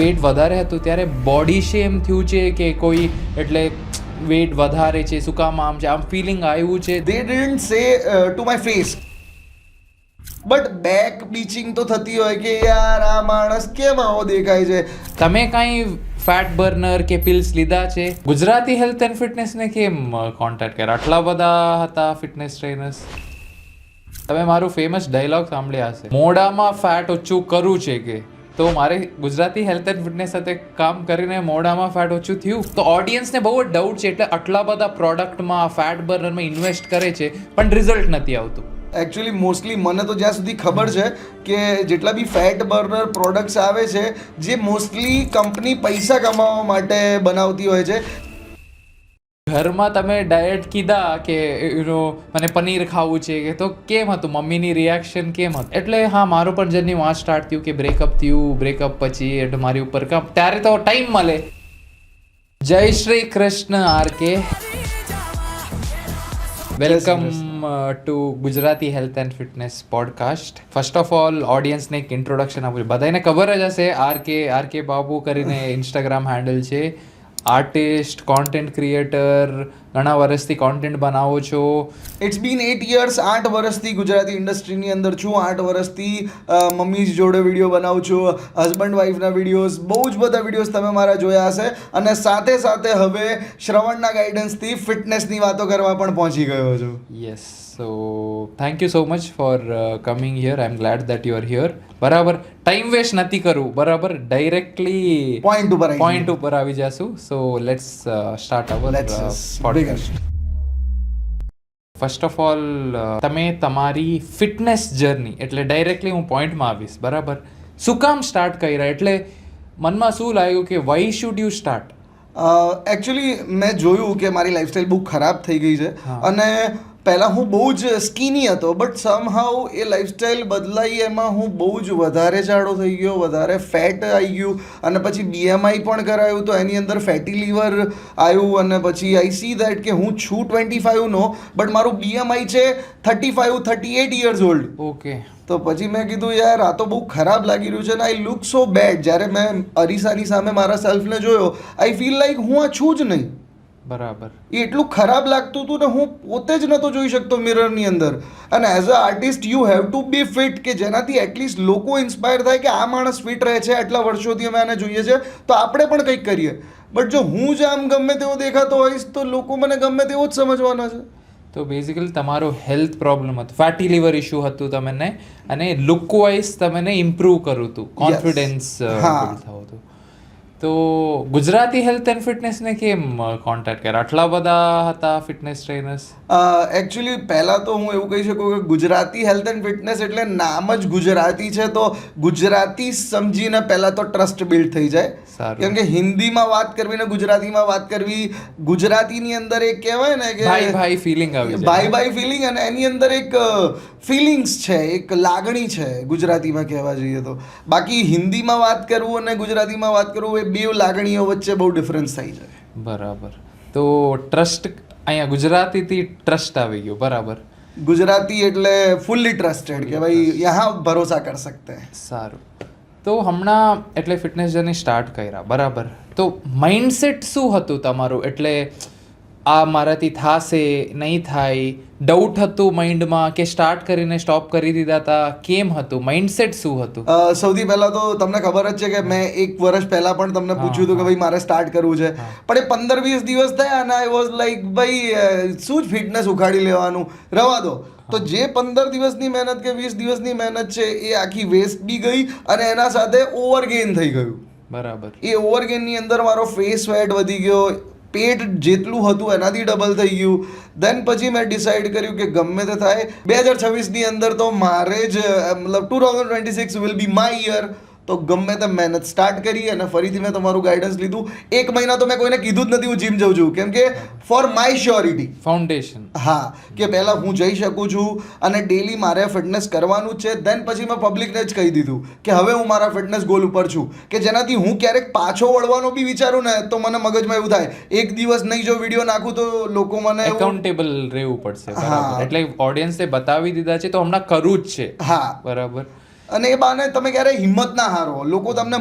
Weight વધારે હતું ત્યારે બોડી શેમ થયું છે કે કોઈ એટલે વેઇટ વધારે છે શું કામ આમ છે આમ ફિલિંગ આવ્યું છે? they didn't say to my face but back bitching તો થતી હોય કે યાર આ માણસ કેમ આવો દેખાય છે. તમે કાંઈ ફેટ બર્નર કે પિલ્સ લીધા છે? ગુજરાતી હેલ્થ એન્ડ ફિટનેસને કેમ કોન્ટેક્ટ કર્યા? આટલા બધા હતા ફિટનેસ ટ્રેનર્સ. તમે મારું ફેમસ ડાયલોગ સાંભળ્યા હશે, મોઢામાં ફેટ ઓછું કરવું છે કે, તો મારે ગુજરાતી હેલ્થ એન્ડ ફિટનેસ સાથે કામ કરીને મોઢામાં ફેટ ઓછું થયું. તો ઓડિયન્સને બહુ જ ડાઉટ છે એટલે આટલા બધા પ્રોડક્ટમાં ફેટ બર્નરમાં ઇન્વેસ્ટ કરે છે પણ રિઝલ્ટ નથી આવતું. એકચ્યુઅલી મોસ્ટલી મને તો જ્યાં સુધી ખબર છે કે જેટલા બી ફેટ બર્નર પ્રોડક્ટ્સ આવે છે જે મોસ્ટલી કંપની પૈસા કમાવા માટે બનાવતી હોય છે. ઘરમાં તમે ડાયટ કીધા કે મને પનીર ખાવું છે કે, તો કેમ હતું મમ્મીની રિએક્શન કેમ હતું? એટલે હા, મારું પણ જર્ની વાં સ્ટાર્ટ થયું કે બ્રેકઅપ પછી એટલે મારી ઉપર કામ, ત્યારે તો ટાઈમ મળે. જય Shri Krishna RK, welcome to Gujarati health and fitness podcast. First of all ઓડિયન્સને એક ઇન્ટ્રોડક્શન આપું. બધાને ખબર જ હશે આરકે બાબુ કરીને ઇન્સ્ટાગ્રામ હેન્ડલ છે. આર્ટિસ્ટ, કોન્ટેન્ટ ક્રિએટર, ઘણા વર્ષથી કોન્ટેન્ટ બનાવો છો. ઇટ્સ બીન 8 years, 8 વર્ષથી ગુજરાતી ઇન્ડસ્ટ્રીની અંદર છું. 8 વર્ષથી મમ્મી જોડે વિડીયો બનાવું છું, હસબન્ડ વાઈફના વિડીયોઝ, બહુ જ બધા વિડીયોઝ તમે મારા જોયા હશે. અને સાથે સાથે હવે શ્રવણના ગાઈડન્સથી ફિટનેસની વાતો કરવા પણ પહોંચી ગયો છું. Yes, so thank you so much for coming here. I am glad that you are here. બરાબર, ટાઈમ વેસ્ટ નથી કરવું, બરાબર, ડાયરેક્ટલી પોઈન્ટ ઉપર આવી જશું. So let's start our podcast. First of all, તમે તમારી ફિટનેસ જર્ની એટલે ડાયરેક્ટલી હું પોઈન્ટમાં આવીશ, બરાબર, શું કામ સ્ટાર્ટ કર્યા? એટલે મનમાં શું લાગ્યું કે why should you start? Actually મેં જોયું કે મારી લાઈફસ્ટાઈલ બહુ ખરાબ થઈ ગઈ છે. અને પહેલાં હું બહુ જ સ્કીની હતો, બટ સમહાઉ એ લાઈફસ્ટાઈલ બદલાઈ, એમાં હું બહુ જ વધારે જાડો થઈ ગયો, વધારે ફેટ આવી ગયું. અને પછી BMI પણ કરાયું તો એની અંદર ફેટી લીવર આવ્યું. અને પછી આઈ સી દેટ કે હું છું 25નો, બટ મારું BMI છે 38 years old. ઓકે. તો પછી મેં કીધું યાર આ તો બહુ ખરાબ લાગી રહ્યું છે ને આઈ લુક સો બેડ. જ્યારે મેં અરીસાની સામે મારા સેલ્ફને જોયો, આઈ ફીલ લાઈક હું આ છું જ નહીં. બરાબર. એ એટલું ખરાબ લાગતું હતું ને હું પોતે જ નહોતો જોઈ શકતો મિરરની અંદર. અને as a artist you have to be fit, કે જેનાથી એટલીસ્ટ લોકો ઇન્સ્પાયર થાય કે આ માણસ ફિટ રહે છે, આટલા વર્ષોથી અમે આને જોઈએ છે તો આપણે પણ કંઈક કરીએ. બટ જો હું જ આમ ગમે તેવો દેખાતો હોઈશ તો લોકો મને ગમે તેવો જ સમજવાના છે. તો બેઝિકલી તમારો હેલ્થ પ્રોબ્લેમ હતો, ફેટી લીવર ઇશ્યુ હતું તમને, અને લુક વાઇઝ તમને ઇમ્પ્રૂવ કરવું હતું, કોન્ફિડન્સ બિલ્ડ થવું હતું. તો ગુજરાતી હેલ્થ એન્ડ ફિટનેસને કેમ કોન્ટેક્ટ કર્યા? આટલા બધા હતા ફિટનેસ ટ્રેનર્સ. એકચ્યુઅલી પહેલાં તો હું એવું કહી શકું કે ગુજરાતી હેલ્થ એન્ડ ફિટનેસ એટલે નામ જ ગુજરાતી છે, તો ગુજરાતી સમજીને પહેલાં તો ટ્રસ્ટ બિલ્ડ થઈ જાય. કેમ કે હિન્દીમાં વાત કરવી ને ગુજરાતીમાં વાત કરવી, ગુજરાતીની અંદર એક કહેવાય ને કે ભાઈ ફિલિંગ આવી જાય, ભાઈ ફિલિંગ, અને એની અંદર એક ફિલિંગ્સ છે, એક લાગણી છે ગુજરાતીમાં કહેવા જઈએ તો. બાકી હિન્દીમાં વાત કરવું અને ગુજરાતીમાં વાત કરવું, એ બે લાગણીઓ વચ્ચે બહુ ડિફરન્સ થઈ જાય. બરાબર. તો ટ્રસ્ટ અહીંયા ગુજરાતીથી ટ્રસ્ટ આવી ગયો, બરાબર. ગુજરાતી એટલે ફુલ્લી ટ્રસ્ટેડ કે ભાઈ યહાં ભરોસા કર સકતે હૈ. સારું. તો હમણાં એટલે ફિટનેસ જર્ની સ્ટાર્ટ કર્યા, બરાબર, તો માઇન્ડસેટ શું હતું તમારું? એટલે આ મારાથી થાશે નહીં થાય, ડાઉટ હતું માઇન્ડમાં કે સ્ટાર્ટ કરીને સ્ટોપ કરી દીધા હતા? કેમ હતું માઇન્ડસેટ, શું હતું? સૌથી પહેલાં તો તમને ખબર જ છે કે મેં 1 વર્ષ પહેલાં પણ તમને પૂછ્યું હતું કે ભાઈ મારે સ્ટાર્ટ કરવું છે, પણ એ 15-20 દિવસ થયા અને આઈ વોઝ લાઈક ભાઈ શું જ ફિટનેસ ઉખાડી લેવાનું, રવા દો. તો જે 15 દિવસની મહેનત કે 20 દિવસની મહેનત છે એ આખી વેસ્ટ બી ગઈ અને એના સાથે ઓવરગેઇન થઈ ગયું. બરાબર. એ ઓવરગેઇનની અંદર મારો ફેસ ફેટ વધી ગયો, પેટ જેટલું હતું એનાથી ડબલ થઈ ગયું. દેન પછી મેં ડિસાઈડ કર્યું કે ગમે તે થાય 2026ની અંદર તો મારે જ મતલબ 2026 વિલ બી માય યર. તો ગમે તે મહેનત સ્ટાર્ટ કરી અને ફરીથી મેં તમારું ગાઈડન્સ લીધું. 1 મહિના તો મેં કોઈને કીધું જ નથી હું જીમ જાઉં છું, કેમ કે ફોર માય શ્યોરિટી, ફાઉન્ડેશન. હા, કે પહેલાં હું જઈ શકું છું અને ડેલી મારે ફિટનેસ કરવાનું જ છે. દેન પછી મેં પબ્લિકને જ કહી દીધું કે હવે હું મારા ફિટનેસ ગોલ ઉપર છું, કે જેનાથી હું ક્યારેક પાછો વળવાનો બી વિચારું ને તો મને મગજમાં એવું થાય, એક દિવસ નહીં જો વિડીયો નાખું તો લોકો મને એકાઉન્ટેબલ રહેવું પડશે, બરાબર. એટલે ઓડિયન્સને બતાવી દીધા છે તો હમણાં કરવું જ છે. હા, બરાબર. અને એ બાને તમે ક્યારે હિંમત ના હારો. લોકો તમને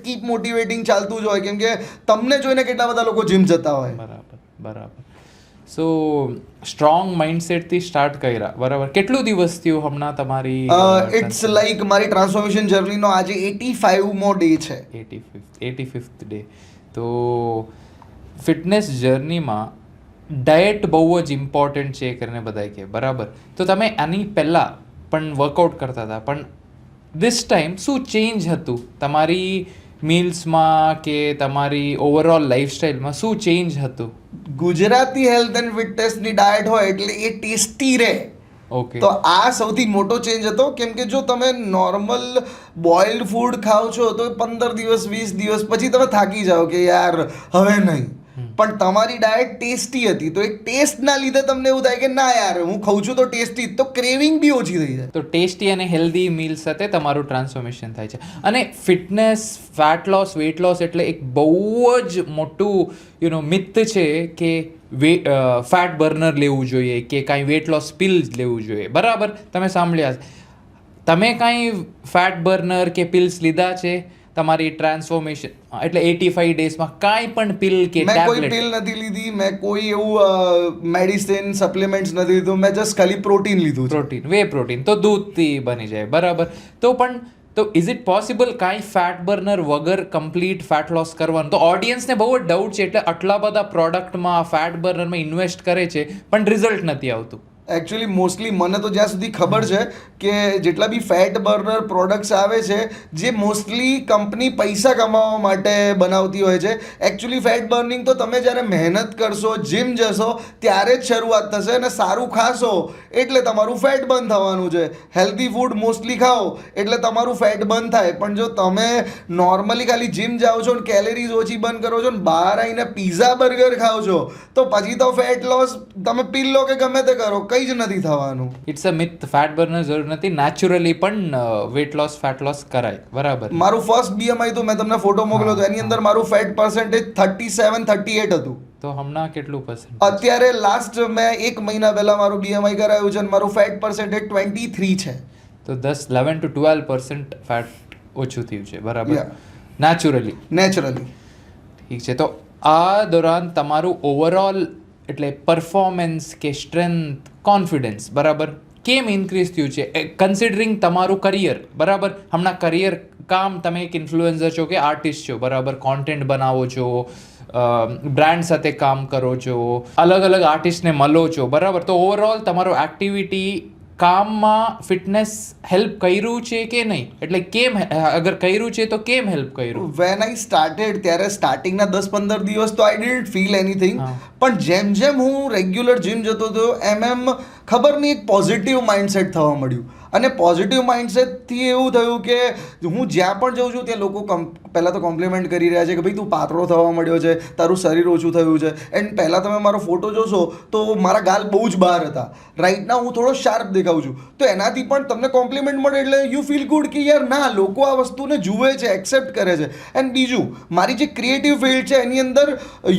કીપ મોટિવેટિંગ ચાલતું જ હોય, કેમ કે તમને જોઈને કેટલા બધા લોકો જીમ જતા હોય. બરાબર. સો સ્ટ્રોંગ માઇન્ડસેટથી સ્ટાર્ટ કર્યા, બરાબર. કેટલું દિવસ થયું હમણાં તમારી? ઇટ્સ લાઈક મારી ટ્રાન્સફોર્મેશન જર્નીનો આજે 85મો ડે છે. 85th day. તો ફિટનેસ જર્નીમાં ડાયટ બહુ જ ઇમ્પોર્ટન્ટ છે કરીને બધા કહે, બરાબર. તો તમે આની પહેલાં પણ વર્કઆઉટ કરતા હતા, પણ ધીસ ટાઈમ શું ચેન્જ હતું તમારી મીલ્સમાં કે તમારી ઓવરઓલ લાઈફસ્ટાઈલમાં? શું ચેન્જ હતું? ગુજરાતી હેલ્થ એન્ડ ફિટનેસની ડાયટ હોય એટલે એ ટેસ્ટી રહે. ઓકે. તો આ સૌથી મોટો ચેન્જ હતો, કેમ કે જો તમે નોર્મલ બોઇલ્ડ ફૂડ ખાઓ છો તો 15 દિવસ 20 દિવસ પછી તમે થાકી જાઓ કે યાર હવે નહીં. પણ તમારી ડાયટ ટેસ્ટી હતી, તો એ ટેસ્ટના લીધે તમને એવું થાય કે ના યાર હું ખાઉં છું તો ટેસ્ટી, તો ક્રેવિંગ બી ઓછી થઈ જાય. તો ટેસ્ટી અને હેલ્ધી મીલ સાથે તમારું ટ્રાન્સફોર્મેશન થાય છે. અને fitness, fat loss, weight loss એટલે એક બહુ જ મોટું મિથ છે કે ફેટ બર્નર લેવું જોઈએ કે કાંઈ વેટ લોસ પિલ્સ લેવું જોઈએ, બરાબર. તમે સાંભળ્યા, તમે કાંઈ ફેટ બર્નર કે પિલ્સ લીધા છે તમારી ટ્રાન્સફોર્મેશન એટલે 85 ડેઝમાં? કાંઈ પણ પિલ કે મેં કોઈ ટેબ્લેટ? પિલ નથી લીધી, મેં કોઈ એવું મેડિસિન સપ્લિમેન્ટ્સ નથી લીધું, મેં જસ્ટ ખાલી પ્રોટીન લીધું. પ્રોટીન તો દૂધથી બની જાય, બરાબર. તો ઇઝ ઇટ પોસિબલ કાંઈ ફેટ બર્નર વગર કમ્પ્લીટ ફેટ લોસ કરવાનું? તો ઓડિયન્સને બહુ જ ડાઉટ છે, એટલે આટલા બધા પ્રોડક્ટમાં ફેટ બર્નરમાં ઇન્વેસ્ટ કરે છે પણ રિઝલ્ટ નથી આવતું. એકચ્યુઅલી મોસ્ટલી મને તો જ્યાં સુધી ખબર છે કે જેટલા બી ફેટ બર્નર પ્રોડક્ટ્સ આવે છે, જે મોસ્ટલી કંપની પૈસા કમાવા માટે બનાવતી હોય છે. એકચ્યુઅલી ફેટ બર્નિંગ તો તમે જ્યારે મહેનત કરશો, જીમ જશો ત્યારે જ શરૂઆત થશે, અને સારું ખાશો એટલે તમારું ફેટ બર્ન થવાનું છે. હેલ્ધી ફૂડ મોસ્ટલી ખાઓ એટલે તમારું ફેટ બર્ન થાય. પણ જો તમે નોર્મલી ખાલી જીમ જાઓ છો ને કેલેરીઝ ઓછી બર્ન કરો છો ને બહાર આવીને પીઝા બર્ગર ખાઓ છો, તો પછી તો ફેટ લોસ તમે પી લો કે ગમે તે કરો, કંઈ જ નથી થવાનું. It's a myth. Fat burner જરૂર નથી, નેચરલી પણ વેટ લોસ, ફેટ લોસ કરાય, બરાબર. મારું ફર્સ્ટ BMI તો મેં તમને ફોટો મોકલ્યો હતો, એની અંદર મારું ફેટ પર્સન્ટેજ 37-38 હતું. તો હમણાં કેટલું પર્સન્ટ? અત્યારે લાસ્ટ મેં 1 મહિના પહેલા મારું BMI કરાયું છે અને મારું ફેટ પર્સન્ટેજ 23 છે. તો 11 to 12% ફેટ ઓછું થયું છે, બરાબર. નેચરલી. ઠીક છે. તો આ દોરાન તમારું ઓવરઓલ એટલે પરફોર્મન્સ કે સ્ટ્રેન્થ, કોન્ફિડન્સ, બરાબર, કેમ ઇન્ક્રીઝ થયું છે કન્સિડરિંગ તમારું કરિયર, બરાબર? હમણાં કરિયર કામ, તમે એક ઇન્ફ્લુએન્સર છો કે આર્ટિસ્ટ છો, બરાબર, કોન્ટેન્ટ બનાવો છો, બ્રાન્ડ સાથે કામ કરો છો, અલગ અલગ આર્ટિસ્ટને મળો છો, બરાબર. તો ઓવરઓલ તમારો એક્ટિવિટી કામમાં ફિટનેસ હેલ્પ કર્યું છે કે નહીં? એટલે કેમ, અગર કર્યું છે તો કેમ હેલ્પ કર્યું? વેન આઈ સ્ટાર્ટેડ ત્યારે સ્ટાર્ટિંગના 10-15 દિવસ તો આઈ ડિડન્ટ ફીલ એનીથિંગ. પણ જેમ જેમ હું રેગ્યુલર જીમ જતો હતો એમ ખબર નહીં એક પોઝિટિવ માઇન્ડસેટ થવા મળ્યું. અને પોઝિટિવ માઇન્ડસેટથી એવું થયું કે હું જ્યાં પણ જાઉં છું ત્યાં લોકો પહેલાં તો કોમ્પ્લિમેન્ટ કરી રહ્યા છે કે ભાઈ તું પાતળો થવા મળ્યો છે, તારું શરીર ઓછું થયું છે. એન્ડ પહેલાં તમે મારો ફોટો જોશો તો મારા ગાલ બહુ જ બહાર હતા. રાઈટ નાઉ હું થોડો શાર્પ દેખાઉં છું. તો એનાથી પણ તમને કોમ્પ્લિમેન્ટ મળે એટલે યુ ફીલ ગુડ કે યાર ના, લોકો આ વસ્તુને જુએ છે, એક્સેપ્ટ કરે છે. એન્ડ બીજું, મારી જે ક્રિએટિવ ફિલ્ડ છે એની અંદર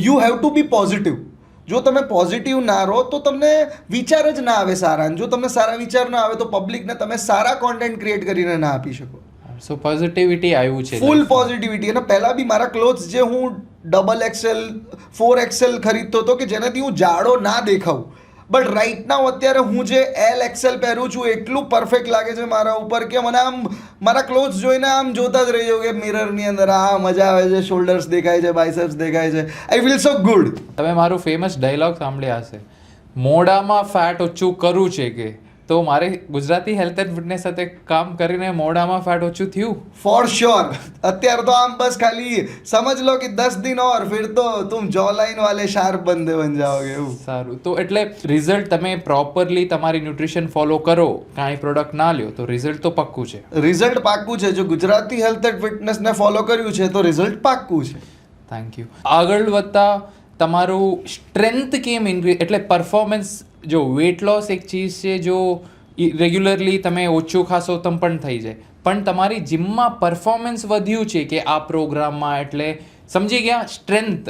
you have to be positive. જો તમે પોઝિટિવ ના રહો તો તમને વિચાર જ ના આવે સારા. જો તમને સારા વિચાર ના આવે તો પબ્લિકને તમે સારા કોન્ટેન્ટ ક્રિએટ કરીને ના આપી શકો. સો પોઝિટિવિટી આવ્યું છે, ફૂલ પોઝિટિવિટી. અને પહેલાં બી મારા ક્લોથ્સ જે હું XXL 4XL ખરીદતો હતો કે જેનાથી હું જાડો ના દેખાઉં, બટ રાઈટ નાઉ અત્યારે હું જે LXL પહેરું છું એટલું પરફેક્ટ લાગે છે મારા ઉપર કે મને આમ મારા ક્લોથ્સ જોઈને આમ જોતા જ રહી જાઉં કે મિરરની અંદર આ મજા આવે છે, શોલ્ડર્સ દેખાય છે, બાયસેપ્સ દેખાય છે, આઈ ફીલ સો ગુડ. તમે મારું ફેમસ ડાયલોગ સાંભળ્યા હશે, મોઢામાં ફેટ ઓછું કરવું છે કે? તો મારે ગુજરાતી હેલ્થ એન્ડ ફિટનેસ સાથે કામ કરીને મોઢામાં ફેટ ઓછું થયું ફોર શ્યોર. અત્યારે તો આમ બસ ખાલી સમજ લો કે 10 दिन और फिर तो तुम जॉ लाइन वाले शार्प बंदे बन जाओगे. એવું સારું. તો એટલે રિઝલ્ટ તમે પ્રોપરલી તમારી ન્યુટ્રિશન ફોલો કરો, કાંઈ પ્રોડક્ટ ના લ્યો તો રિઝલ્ટ તો પાક્કું છે. રિઝલ્ટ પાક્કું છે. જો ગુજરાતી હેલ્થ એન્ડ ફિટનેસને ફોલો કર્યું છે તો રિઝલ્ટ પાક્કું છે. Thank you. આગળ વધતા તમારું સ્ટ્રેન્થ કેમ ઇન્ક્રીઝ, એટલે પરફોર્મન્સ, જો વેટ લોસ એક ચીઝ છે, જો રેગ્યુલરલી તમે ઓછું ખાશો તમ પણ થઈ જાય, પણ તમારી જીમમાં પરફોર્મન્સ વધ્યું છે કે આ પ્રોગ્રામમાં, એટલે સમજી ગયા? સ્ટ્રેન્થ,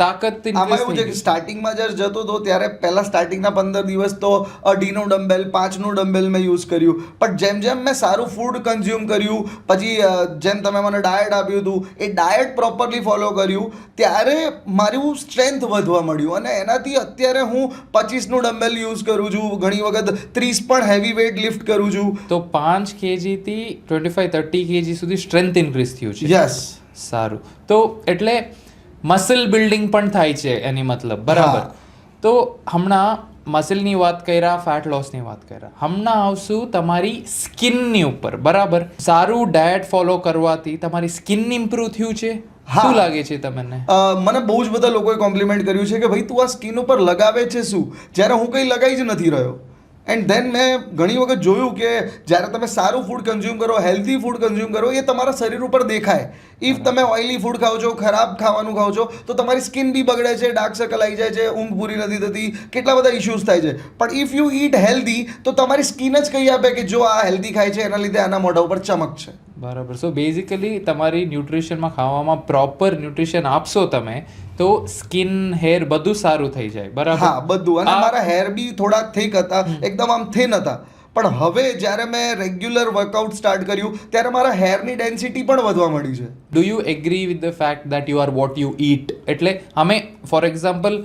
તાકાત. આમાં એવું છે કે સ્ટાર્ટિંગમાં જ્યારે જતો હતો ત્યારે પહેલા સ્ટાર્ટિંગના 15 દિવસ તો 2.5નું ડમ્બેલ 5નું ડમ્બેલ મેં યુઝ કર્યું, પણ જેમ જેમ મેં સારું ફૂડ કન્ઝ્યુમ કર્યું, પછી જેમ તમે મને ડાયટ આપ્યું હતું એ ડાયટ પ્રોપરલી ફોલો કર્યું, ત્યારે મારું સ્ટ્રેન્થ વધવા મળ્યું અને એનાથી અત્યારે હું 25નું ડમ્બેલ યુઝ કરું છું, ઘણી વખત 30 પણ હેવી વેઇટ લિફ્ટ કરું છું. તો 5 kg થી 25-30 kg સુધી સ્ટ્રેન્થ ઇન્ક્રીઝ થયું છે. યસ. સારું. તો એટલે મસલ બિલ્ડિંગ પણ થાય છે એની મતલબ, બરાબર. તો હમણાં મસલની વાત કર્યા, ફેટ લોસની વાત કર્યા, હમણાં આવશું તમારી સ્કિનની ઉપર, બરાબર. સારું ડાયટ ફોલો કરવાથી તમારી સ્કિન ઇમ્પ્રૂવ થયું છે? શું લાગે છે તમને? મને બહુ જ બધા લોકોએ કોમ્પ્લિમેન્ટ કર્યું છે કે ભાઈ તું આ સ્કિન ઉપર લગાવે છે શું, જ્યારે હું કંઈ લગાવી જ નથી રહ્યો. એન્ડ ધેન મેં ઘણી વખત જોયું કે જ્યારે તમે સારું ફૂડ કન્ઝ્યુમ કરો, હેલ્ધી ફૂડ કન્ઝ્યુમ કરો, એ તમારા શરીર ઉપર દેખાય. ઇફ તમે ઓઇલી ફૂડ ખાઓ છો, ખરાબ ખાવાનું ખાઓ છો, તો તમારી સ્કિન બી બગડે છે, ડાર્ક સર્કલ આવી જાય છે, ઊંઘ પૂરી નથી થતી, કેટલા બધા ઇશ્યુઝ થાય છે. પણ ઇફ યુ ઈટ હેલ્ધી તો તમારી સ્કિન જ કહી આપે કે જો આ હેલ્ધી ખાય છે એના લીધે આના મોઢા ઉપર ચમક છે. બરાબર. સો બેઝિકલી તમારી ન્યુટ્રિશનમાં, ખાવામાં પ્રોપર ન્યુટ્રિશન આપશો તમે તો સ્કિન, હેર બધું સારું થઈ જાય, બરાબર. હા, બધું. અને મારા હેર બી થોડા થિક હતા, એકદમ આમ થિન હતા, પણ હવે જ્યારે મેં રેગ્યુલર વર્કઆઉટ સ્ટાર્ટ કર્યું ત્યારે મારા હેરની ડેન્સિટી પણ વધવા મળી છે. Do you agree with the fact that you R what you ઈટ? એટલે અમે for example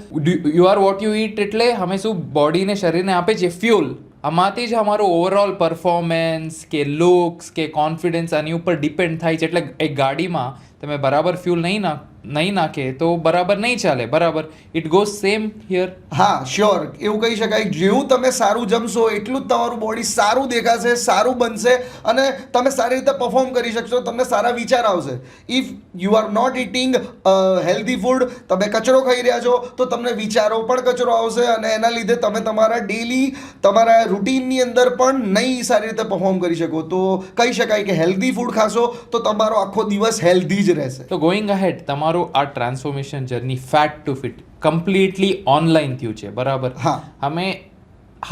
you are what you ઈટ એટલે અમે શું બોડીને, શરીરને આપે છે ફ્યુલ, આમાંથી જ અમારું ઓવરઓલ પરફોર્મન્સ કે લુક્સ કે કોન્ફિડન્સ આની ઉપર ડિપેન્ડ થાય છે. એટલે એક ગાડીમાં તમે બરાબર ફ્યુલ નહીં નાખે તો બરાબર નહીં ચાલે, બરાબર. It goes same here. હા, શ્યોર. એવું કહી શકાય, જેવું તમે સારું જમશો એટલું જ તમારું બોડી સારું દેખાશે, સારું બનશે અને તમે સારી રીતે પરફોર્મ કરી શકશો, તમને સારા વિચાર આવશે. If you are not eating healthy food, તમે કચરો ખાઈ રહ્યા છો તો તમને વિચારો પણ કચરો આવશે અને એના લીધે તમે તમારા ડેલી, તમારા રૂટીનની અંદર પણ નહીં સારી રીતે પરફોર્મ કરી શકો. તો કહી શકાય કે હેલ્ધી ફૂડ ખાશો તો તમારો આખો દિવસ હેલ્ધી જ રહેશે. તો ગોઈંગ અહેડ, તમારું આ transformation journey fat to fit completely online થયું છે, બરાબર. હા. અમે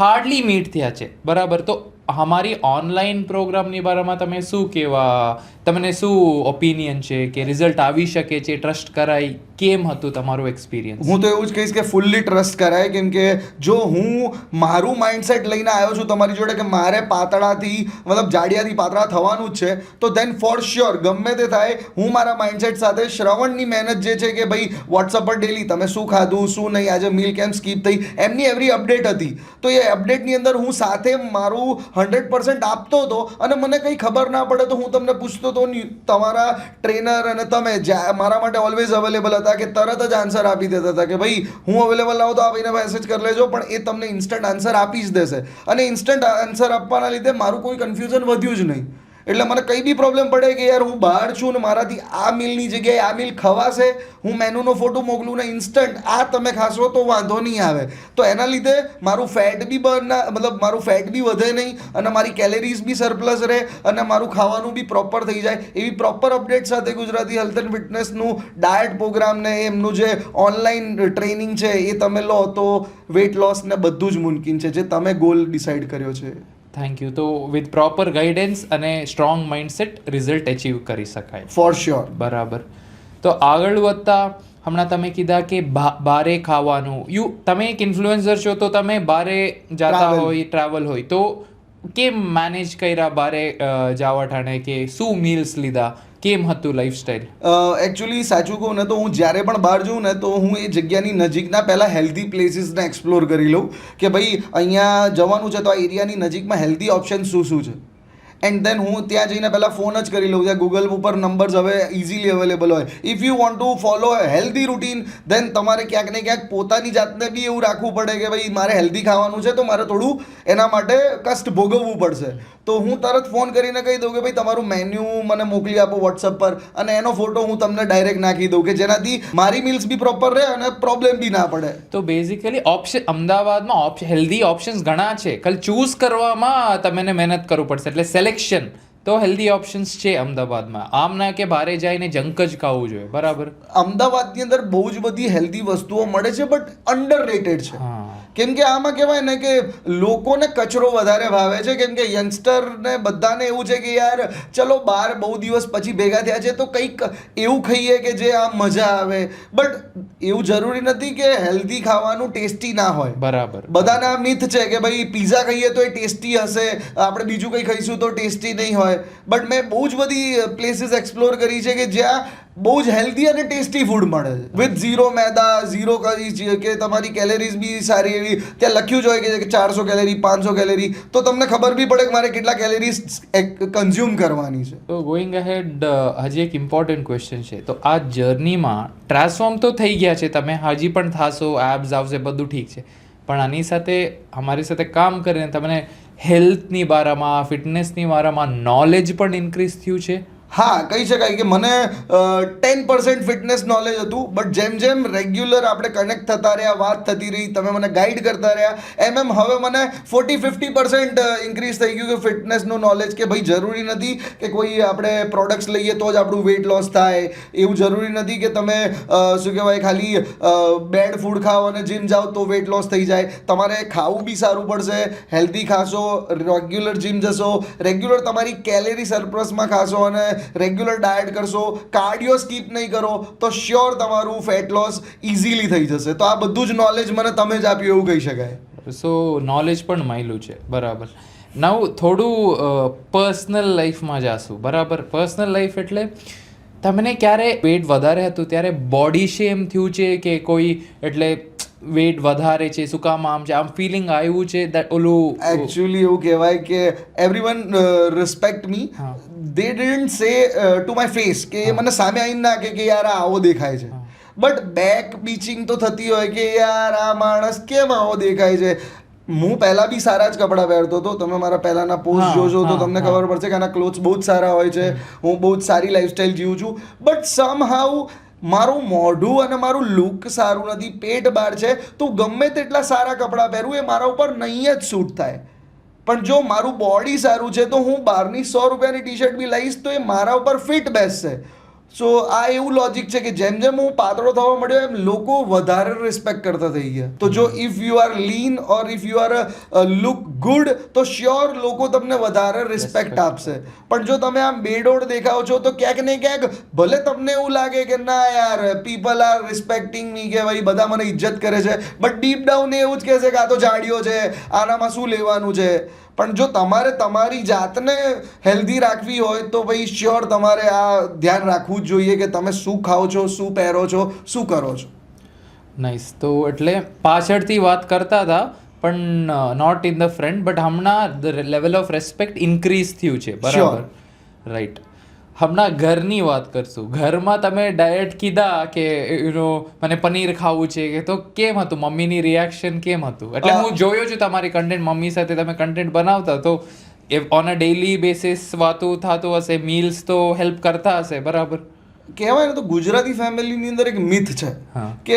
હાર્ડલી મીટ થયા છે, બરાબર. તો અમારી ઓનલાઈન પ્રોગ્રામની બારામાં તમે શું કહેવા, તમને શું ઓપિનિયન છે કે રિઝલ્ટ આવી શકે છે, ટ્રસ્ટ કરાય, કેમ હતું તમારું એક્સપિરિયન્સ? હું તો એવું જ કહીશ કે ફૂલ્લી ટ્રસ્ટ કરાય, કેમ કે જો હું મારું માઇન્ડસેટ લઈને આવ્યો છું તમારી જોડે કે મારે પાતળાથી, મતલબ જાડિયાથી પાતળા થવાનું જ છે, તો ધેન ફોર શ્યોર ગમે તે થાય, હું મારા માઇન્ડસેટ સાથે શ્રવણની મહેનત જે છે કે ભાઈ વોટ્સઅપ પર ડેલી તમે શું ખાધું, શું નહીં, આજે મીલ કેમ સ્કીપ થઈ, એમની એવરી અપડેટ હતી. તો એ અપડેટની અંદર હું સાથે મારું 100% આપતો હતો અને મને કંઈ ખબર ના પડે તો હું તમને પૂછતો હતો. તમારા ટ્રેનર અને તમે મારા માટે ઓલવેઝ અવેલેબલ હતા કે તરત જ આન્સર આપી દેતા હતા કે ભાઈ હું અવેલેબલ ના હોઉં તો આ ભાઈને મેસેજ કરી લેજો, પણ એ તમને ઇન્સ્ટન્ટ આન્સર આપી જ દેશે. અને ઇન્સ્ટન્ટ આન્સર આપવાના લીધે મારું કોઈ કન્ફ્યુઝન વધ્યું જ નહીં. એટલે મને કંઈ બી પ્રોબ્લેમ પડે કે યાર હું બહાર છું ને મારાથી આ મીલની જગ્યાએ આ મીલ ખવાશે, હું મેનુનો ફોટો મોકલું ને ઇન્સ્ટન્ટ આ તમે ખાશો તો વાંધો નહીં આવે. તો એના લીધે મારું ફેટ બી મતલબ મારું ફેટ બી વધે નહીં અને મારી કેલેરીઝ બી સરપ્લસ રહે અને મારું ખાવાનું બી પ્રોપર થઈ જાય. એવી પ્રોપર અપડેટ સાથે ગુજરાતી હેલ્થ એન્ડ ફિટનેસનું ડાયટ પ્રોગ્રામ ને એમનું જે ઓનલાઈન ટ્રેનિંગ છે એ તમે લો તો વેઇટ લોસ ને બધું જ મુમકિન છે જે તમે ગોલ ડિસાઈડ કર્યો છે. Thank you. તો વિથ પ્રોપર ગાઈડન્સ અને સ્ટ્રોંગ માઇન્ડસેટ રિઝલ્ટ અચીવ કરી શકાય. For sure. બરાબર. તો આગળ વધતા હમણાં તમે કીધા કે બારે ખાવાનું, તમે એક ઇન્ફ્લુએન્સર છો તો તમે બારે જતા હોય, ટ્રાવેલ હોય, તો કેમ મેનેજ કર્યા બારે જવા ઠાણે, કે શું મીલ્સ લીધા, કેમ હતું લાઈફસ્ટાઈલ? એકચ્યુઅલી સાચું કહું ને તો હું જ્યારે પણ બહાર જઉં ને તો હું એ જગ્યાની નજીકના પહેલાં હેલ્ધી પ્લેસીસને એક્સપ્લોર કરી લઉં કે ભાઈ અહીંયા જવાનું છે તો આ એરિયાની નજીકમાં હેલ્ધી ઓપ્શન શું છે. એન્ડ દેન હું ત્યાં જઈને પહેલાં ફોન જ કરી લઉં. ત્યાં ગૂગલ ઉપર નંબર્સ હવે ઇઝીલી અવેલેબલ હોય. If you want to follow healthy routine then તમારે ક્યાંક ને ક્યાંક પોતાની જાતને બી એવું રાખવું પડે કે ભાઈ મારે હેલ્ધી ખાવાનું છે તો મારે થોડું એના માટે કષ્ટ ભોગવવું પડશે. તો હું તરત ફોન કરીને કહી દઉં કે ભાઈ તમારું મેન્યુ મને મોકલી આપો વોટ્સઅપ પર અને એનો ફોટો હું તમને ડાયરેક્ટ નાખી દઉં કે જેનાથી મારી મીલ્સ બી પ્રોપર રહે અને પ્રોબ્લેમ બી ના પડે. તો બેઝિકલી ઓપ્શન અમદાવાદમાં હેલ્ધી ઓપ્શન્સ ઘણા છે, ખાલી ચૂઝ કરવામાં તમને મહેનત કરવું પડશે. એટલે સિલેક્શન તો હેલ્ધી ઓપ્શન્સ છે અમદાવાદમાં. આમ ના કે બહારે જઈને જંક જ ખાવું જોઈએ, બરાબર. અમદાવાદની અંદર બહુ જ બધી હેલ્ધી વસ્તુઓ મળે છે બટ અંડર રેટેડ છે. કેમ કે આમાં કહેવાય ને કે લોકોને કચરો વધારે ભાવે છે, કેમ કે યંગસ્ટરને બધાને એવું છે કે યાર ચલો બહાર બહુ દિવસ પછી ભેગા થયા છે તો કંઈક એવું ખાઈએ કે જે આમ મજા આવે. બટ એવું જરૂરી નથી કે હેલ્ધી ખાવાનું ટેસ્ટી ના હોય. બરાબર. બધાના મિથ છે કે ભાઈ પીઝા ખાઈએ તો એ ટેસ્ટી હશે, આપણે બીજું કંઈ ખાઈશું તો ટેસ્ટી નહીં હોય. બટ મેં બહુ જ બધી પ્લેસીસ એક્સપ્લોર કરી છે કે જ્યાં બહુ જ હેલ્ધી અને ટેસ્ટી ફૂડ મળે છે, વિથ ઝીરો મેદા, ઝીરો કરી કે તમારી કેલેરીઝ બી સારી એવી ત્યાં લખ્યું જ હોય કે 400 કેલેરી, 500 કેલેરી, તો તમને ખબર બી પડે કે મારે કેટલા કેલેરીઝ કન્ઝ્યુમ કરવાની છે. તો ગોઈંગ અહેડ, હજી એક ઇમ્પોર્ટન્ટ ક્વેશ્ચન છે. તો આ જર્નીમાં ટ્રાન્સફોર્મ તો થઈ ગયા છે તમે, હજી પણ થાશો, એબ્સ આવશે, બધું ઠીક છે, પણ આની સાથે અમારી સાથે કામ કરીને તમને હેલ્થની બારામાં, ફિટનેસની બારામાં નોલેજ પણ ઇન્ક્રીઝ થયું છે? હા, કહી શકાય કે મને 10% ફિટનેસ નોલેજ હતું, બટ જેમ જેમ રેગ્યુલર આપણે કનેક્ટ થતા રહ્યા, વાત થતી રહી, તમે મને ગાઈડ કરતા રહ્યા, એમ હવે મને 40-50% ઇન્ક્રીઝ થઈ ગયું કે ફિટનેસનું નોલેજ, કે ભાઈ જરૂરી નથી કે કોઈ આપણે પ્રોડક્ટ્સ લઈએ તો જ આપણું વેઇટ લોસ થાય, એવું જરૂરી નથી કે તમે શું કહેવાય ખાલી બેડ ફૂડ ખાઓ અને જીમ જાઓ તો વેઇટ લોસ થઈ જાય. તમારે ખાવું બી સારું પડશે, હેલ્ધી ખાશો, રેગ્યુલર જીમ જશો, રેગ્યુલર તમારી કેલેરી સરપ્લસમાં ખાશો અને રેગ્યુલર ડાયટ કરશો, કાર્ડિયો સ્કીપ નહીં કરો, તો શ્યોર તમારું ફેટ લોસ ઇઝીલી થઈ જશે. તો આ બધું જ નોલેજ મને તમે જ આપ્યું એવું કહી શકાય. સો નોલેજ પણ મળ્યું છે, બરાબર. નવ થોડું પર્સનલ લાઈફમાં જાશું, બરાબર. પર્સનલ લાઈફ એટલે તમને ક્યારે વેટ વધારે હતું ત્યારે બોડી શેમ થયું છે કે કોઈ એટલે વેટ વધારે છે, શું કામ આમ છે, આમ ફિલિંગ આવ્યું છે that ઓલું? એકચ્યુઅલી એવું કહેવાય કે everyone respect me, they didn't સે ટુ માય ફેસ કે મને સામે આવીને ના કે યાર આ આવો દેખાય છે, બટ બેક બીચિંગ તો થતી હોય કે યાર આ માણસ કેમ આવો દેખાય છે. હું પહેલા બી સારા જ કપડાં પહેરતો હતો, તમે મારા પહેલાના પોસ્ટ જોશો તો તમને ખબર પડશે કે આના ક્લોથ્સ બહુ જ સારા હોય છે, હું બહુ જ સારી લાઈફસ્ટાઈલ જીવું છું, બટ સમહાઉ મારું મોઢું અને મારું લુક સારું નથી, પેટ બહાર છે, તો ગમે તેટલા સારા કપડાં પહેરું એ મારા ઉપર નહીં જ સૂટ થાય. પણ જો મારું બોડી સારું છે તો હું બહારની 100 રૂપિયાની ટી શર્ટ બી લઈશ તો એ મારા ઉપર ફિટ બેસશે. સો આ એવું લોજિક છે કે જેમ જેમ હું પાતળો થવા મળ્યો એમ લોકો વધારે રિસ્પેક્ટ કરતા થઈ ગયા. તો જો if you R lean or if you R look good તો શ્યોર લોકો તમને વધારે રિસ્પેક્ટ આપશે. પણ જો તમે આમ બેડોળ દેખાવ છો તો ક્યાંક ને ક્યાંક ભલે તમને એવું લાગે કે ના યાર પીપલ આર રિસ્પેક્ટિંગ મી, કે ભાઈ બધા મને ઇજ્જત કરે છે, બટ ડીપ ડાઉન એવું જ કહેશે કે આ તો જાડિયો છે, આનામાં શું લેવાનું છે. પણ જો તમારે તમારી જાતને હેલ્ધી રાખવી હોય તો ભાઈ શ્યોર તમારે આ ધ્યાન રાખવું જ જોઈએ કે તમે શું ખાઓ છો, શું પહેરો છો, શું કરો છો. નાઇસ. તો એટલે પાછળથી વાત કરતા હતા પણ not in the front, but હમણાં the level of respect increase થયું છે, બરાબર. રાઈટ. હમણાં ઘરની વાત કરશું. ઘરમાં તમે ડાયટ કીધા કે મને પનીર ખાવું છે કે, તો કેમ હતું મમ્મીની રિએક્શન, કેમ હતું? એટલે હું જોયો છું તમારી કન્ટેન્ટ, મમ્મી સાથે તમે કન્ટેન્ટ બનાવતા, તો ઓન અ ડેઈલી બેસિસ વાતું થતું હશે, મીલ્સ તો હેલ્પ કરતા હશે, બરાબર. કહેવાય ને તો ગુજરાતી ફેમિલીની અંદર એક મિથ છે કે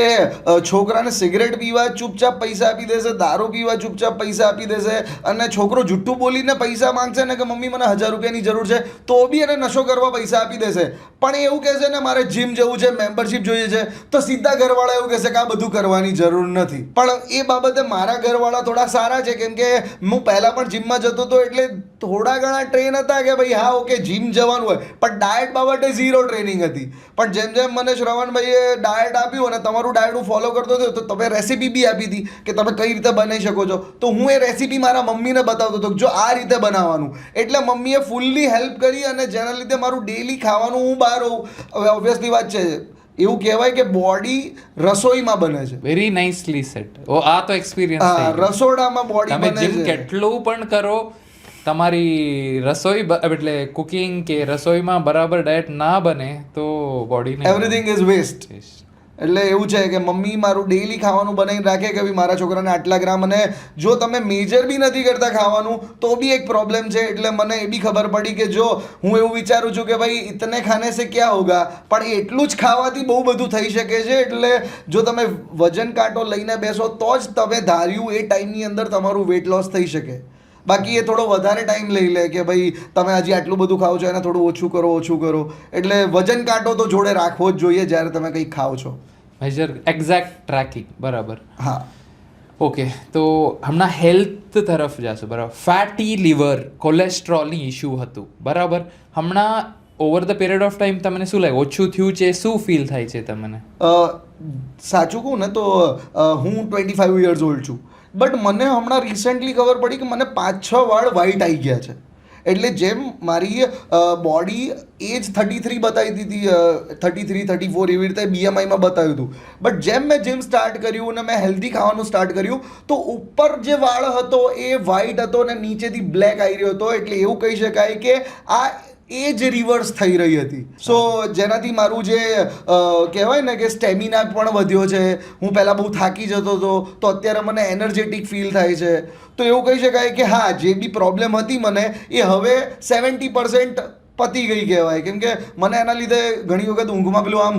છોકરાને સિગરેટ પીવા ચૂપચાપ પૈસા આપી દેશે, દારૂ પીવા ચૂપચાપ પૈસા આપી દેશે, અને છોકરો જુઠ્ઠું બોલીને પૈસા માંગશે ને કે મમ્મી મને 1000 રૂપિયાની જરૂર છે તો બી એને નશો કરવા પૈસા આપી દેશે. પણ એવું કહેશે ને મારે જીમ જવું છે, મેમ્બરશિપ જોઈએ છે, તો સીધા ઘરવાળા એવું કહેશે કે આ બધું કરવાની જરૂર નથી. પણ એ બાબતે મારા ઘરવાળા થોડા સારા છે, કેમ કે હું પહેલાં પણ જીમમાં જતો હતો એટલે થોડા ઘણા ટ્રેન હતા કે ભાઈ હા ઓકે જીમ જવાનું હોય, પણ ડાયટ બાબતે ઝીરો ટ્રેનિંગ હતી. પણ જેમ જેમ મને શ્રવણભાઈએ ડાયટ આપ્યું અને તમારું ડાયટ હું ફોલો કરતો હતો તો તમે રેસીપી બી આપી હતી કે તમે કઈ રીતે બનાવી શકો છો, તો હું એ રેસીપી મારા મમ્મીને બતાવતો હતો જો આ રીતે બનાવવાનું. એટલે મમ્મીએ ફૂલ્લી હેલ્પ કરી અને જેના લીધે મારું ડેલી ખાવાનું હું બહાર હોઉં. હવે ઓબ્વિયસલી વાત છે, એવું કહેવાય કે બોડી રસોઈમાં બને છે. Very nicely set. ઓ આ તો એક્સપિરિયન્સ છે. રસોડામાં બોડી બને છે. તમે કેટલું પણ કરો, તમારી રસોઈ એટલે કુકિંગ કે રસોઈમાં બરાબર ડાયટ ના બને તો બોડી એવરીથિંગ ઇઝ વેસ્ટ. એટલે એવું છે કે મમ્મી મારું ડેઈલી ખાવાનું બનાવીને રાખે કે ભાઈ મારા છોકરાને આટલા ગ્રામ, અને જો તમે મેજર બી નથી કરતા ખાવાનું તો બી એક પ્રોબ્લેમ છે. એટલે મને એ બી ખબર પડી કે જો હું એવું વિચારું છું કે ભાઈ ઇતને ખાને સે ક્યાં હોગા, પણ એટલું જ ખાવાથી બહુ બધું થઈ શકે છે. એટલે જો તમે વજન કાંટો લઈને બેસો તો જ તમે ધાર્યું એ ટાઈમની અંદર તમારું વેટ લોસ થઈ શકે. બાકી એ થોડો વધારે ટાઈમ લઈ લે કે ભાઈ તમે હજી આટલું બધું ખાઓ છો એને થોડું ઓછું કરો. એટલે વજન કાંટો તો જોડે રાખવો જ જોઈએ જ્યારે તમે કંઈક ખાઓ છો. મેજર એક્ઝેક્ટ ટ્રેકિંગ, બરાબર. હા. ઓકે, તો હમણાં હેલ્થ તરફ જાશું, બરાબર. ફેટી લીવર, કોલેસ્ટ્રોલની ઇશ્યુ હતું, બરાબર. હમણાં over the period of time તમને શું લાગે, ઓછું થયું છે, શું ફીલ થાય છે તમને? સાચું કહું ને તો હું 25 યર્સ ઓલ્ડ છું, બટ મને હમણાં રિસેન્ટલી ખબર પડી કે મને 5-6 વાળ વ્હાઇટ આવી ગયા છે. એટલે જેમ મારી બોડી એજ 33 બતાવી દીધી, 33-34 એવી રીતે BMIમાં બતાવ્યું હતું, બટ જેમ મેં જીમ સ્ટાર્ટ કર્યું અને મેં હેલ્ધી ખાવાનું સ્ટાર્ટ કર્યું તો ઉપર જે વાળ હતો એ વ્હાઇટ હતો અને નીચેથી બ્લેક આવી રહ્યો હતો. એટલે એવું કહી શકાય કે આ એ જ રિવર્સ થઈ રહી હતી. સો જેનાથી મારું જે કહેવાય ને કે સ્ટેમિના પણ વધ્યો છે. હું પહેલાં બહુ થાકી જતો હતો તો અત્યારે મને એનર્જેટિક ફીલ થાય છે. તો એવું કહી શકાય કે હા, જે બી પ્રોબ્લેમ હતી મને એ હવે 70% પતી ગઈ કહેવાય. કેમ કે મને એના લીધે ઘણી વખત ઊંઘમાં પેલું આમ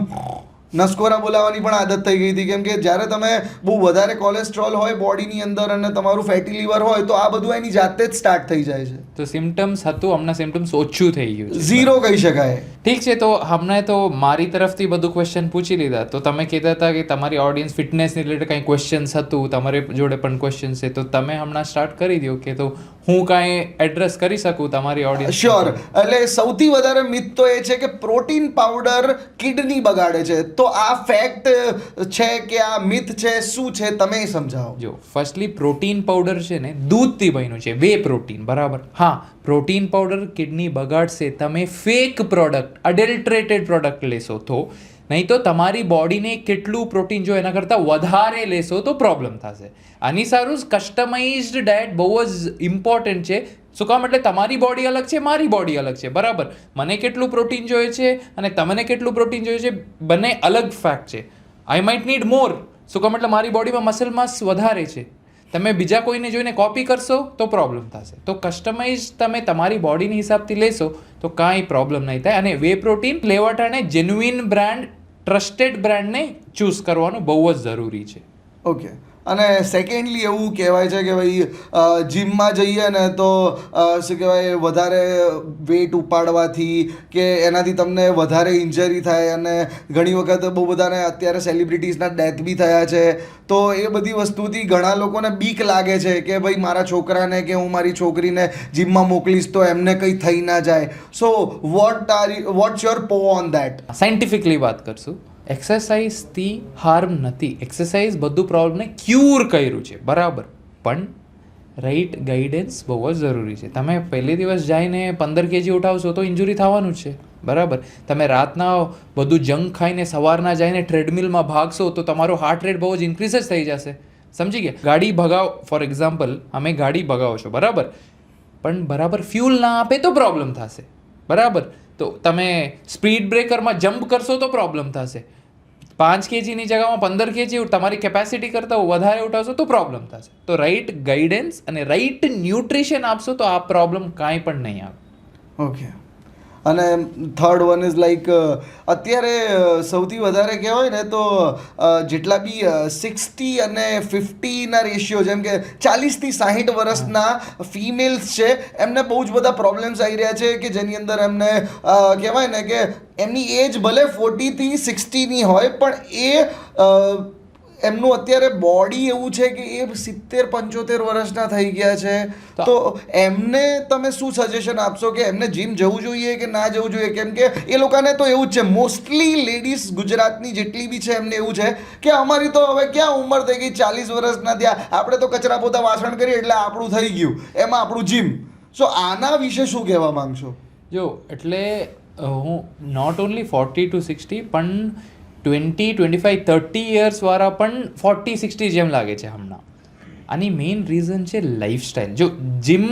નસકોરા બોલાવવાની પણ આદત થઈ ગઈ હતી. કેમ કે જ્યારે તમે બહુ વધારે કોલેસ્ટ્રોલ હોય બોડીની અંદર અને તમારું ફેટી લીવર હોય તો આ બધું એની જાતે જ સ્ટાર્ટ થઈ જાય છે. તો સિમ્ટમ્સ હતું, હમણાં સિમ્ટમ્સ ઓછું થઈ ગયું છે, ઝીરો કહી શકાય. ઠીક છે. તો હમણાં તો મારી તરફથી બધું ક્વેશ્ચન પૂછી લીધા. તો તમે કહેતા હતા કે તમારી ઓડિયન્સ ફિટનેસની રિલેટેડ કંઈ ક્વેશ્ચન્સ હતું, તમારી જોડે પણ ક્વેશ્ચન છે, તો તમે હમણાં સ્ટાર્ટ કરી દો કે તો હું કાંઈ એડ્રેસ કરી શકું તમારી ઓડિયન્સ. શ્યોર. એટલે સૌથી વધારે મિથ તો એ છે કે પ્રોટીન પાવડર કિડની બગાડે છે. તો આ ફેક્ટ છે કે આ મિથ છે, શું છે, તમે સમજાવો. જો ફર્સ્ટલી પ્રોટીન પાવડર છે ને દૂધથી બન્યું છે, વે પ્રોટીન, બરાબર. હા, પ્રોટીન પાવડર કિડની બગાડશે, તમે ફેક પ્રોડક્ટ, અડલ્ટરેટેડ પ્રોડક્ટ લેશો તો. નહીં તો તમારી બોડીને કેટલું પ્રોટીન જો એના કરતાં વધારે લેશો તો પ્રોબ્લેમ થશે. આની સારું કસ્ટમાઇઝ્ડ ડાયટ બહુ જ ઇમ્પોર્ટન્ટ છે. શું કામ? એટલે તમારી બોડી અલગ છે, મારી બોડી અલગ છે, બરાબર. મને કેટલું પ્રોટીન જોઈએ છે અને તમને કેટલું પ્રોટીન જોઈએ છે, બંને અલગ ફેક્ટ છે. આઈ માઇટ નીડ મોર. શું કામ? એટલે મારી બોડીમાં મસલ માસ વધારે છે. તમે બીજા કોઈને જોઈને કોપી કરશો તો પ્રોબ્લેમ થશે. તો કસ્ટમાઇઝ તમે તમારી બોડીની હિસાબથી લેશો તો કાંઈ પ્રોબ્લેમ નહીં થાય. અને વે પ્રોટીન લેવા ટાણે જેન્યુઇન બ્રાન્ડ, ટ્રસ્ટેડ બ્રાન્ડને ચૂઝ કરવાનું બહુ જ જરૂરી છે. ઓકે. અને સેકન્ડલી એવું કહેવાય છે કે ભાઈ જીમમાં જઈએ ને તો શું કહેવાય, વધારે વેટ ઉપાડવાથી કે એનાથી તમને વધારે ઇન્જરી થાય અને ઘણી વખત બહુ બધાને અત્યારે સેલિબ્રિટીઝના ડેથ બી થયા છે. તો એ બધી વસ્તુથી ઘણા લોકોને બીક લાગે છે કે ભાઈ મારા છોકરાને કે હું મારી છોકરીને જીમમાં મોકલીશ તો એમને કંઈ થઈ ના જાય. સો વોટ્સ યોર પો ઓન દેટ? સાયન્ટિફિકલી વાત કરશું. એક્સરસાઇઝથી હાર્મ નથી. એક્સરસાઇઝ બધું પ્રોબ્લેમને ક્યુર કર્યું છે, બરાબર. પણ રાઈટ ગાઈડન્સ બહુ જ જરૂરી છે. તમે પહેલે દિવસ જઈને 15 kg ઉઠાવશો તો ઇન્જુરી થવાનું જ છે, બરાબર. તમે રાતના બધું જંક ખાઈને સવારના જઈને ટ્રેડમિલમાં ભાગશો તો તમારો હાર્ટ રેટ બહુ જ ઇન્ક્રીઝ જ થઈ જશે. સમજી ગયા? ગાડી ભગાવો, ફોર એક્ઝામ્પલ અમે ગાડી ભગાવો છો, બરાબર, પણ બરાબર ફ્યુલ ના આપે તો પ્રોબ્લેમ થશે, બરાબર. તો તમે સ્પીડ બ્રેકરમાં જમ્પ કરશો તો પ્રોબ્લેમ થશે. 5 kgની જગ્યામાં 15 kg તમારી કેપેસિટી કરતાં વધારે ઉઠાવશો તો પ્રોબ્લેમ થશે. તો રાઈટ ગાઈડન્સ અને રાઈટ ન્યુટ્રિશન આપશો તો આ પ્રોબ્લેમ કાંઈ પણ નહીં આવે. ઓકે. અને થર્ડ વન ઇઝ લાઈક અત્યારે સૌથી વધારે કહેવાય ને તો જેટલા બી 60 અને 50ના રેશિયો, જેમ કે 40 થી 60 વર્ષના ફિમેલ્સ છે, એમને બહુ જ બધા પ્રોબ્લેમ્સ આવી રહ્યા છે કે જેની અંદર એમને કહેવાય ને કે એમની એજ ભલે 40 થી 60ની હોય પણ એ એમનું અત્યારે બોડી એવું છે કે એ 70-75 વર્ષના થઈ ગયા છે. તો એમને તમે શું સજેશન આપશો કે એમને જીમ જવું જોઈએ કે ના જવું જોઈએ? કેમ કે એ લોકોને તો એવું જ છે, મોસ્ટલી લેડીઝ ગુજરાતની જેટલી બી છે એમને એવું છે કે અમારી તો હવે ક્યાં ઉંમર થઈ ગઈ, 40 વર્ષના થયા, આપણે તો કચરા પોતા વાસણ કરીએ એટલે આપણું થઈ ગયું, એમાં આપણું જીમ. સો આના વિશે શું કહેવા માંગશો? જો એટલે હું નોટ ઓનલી 40 to 60 પણ 20, 25, 30 યર્સવાળા પણ 40, 60 જેમ લાગે છે હમણાં. આની મેઇન રીઝન છે લાઈફસ્ટાઈલ. જો જીમ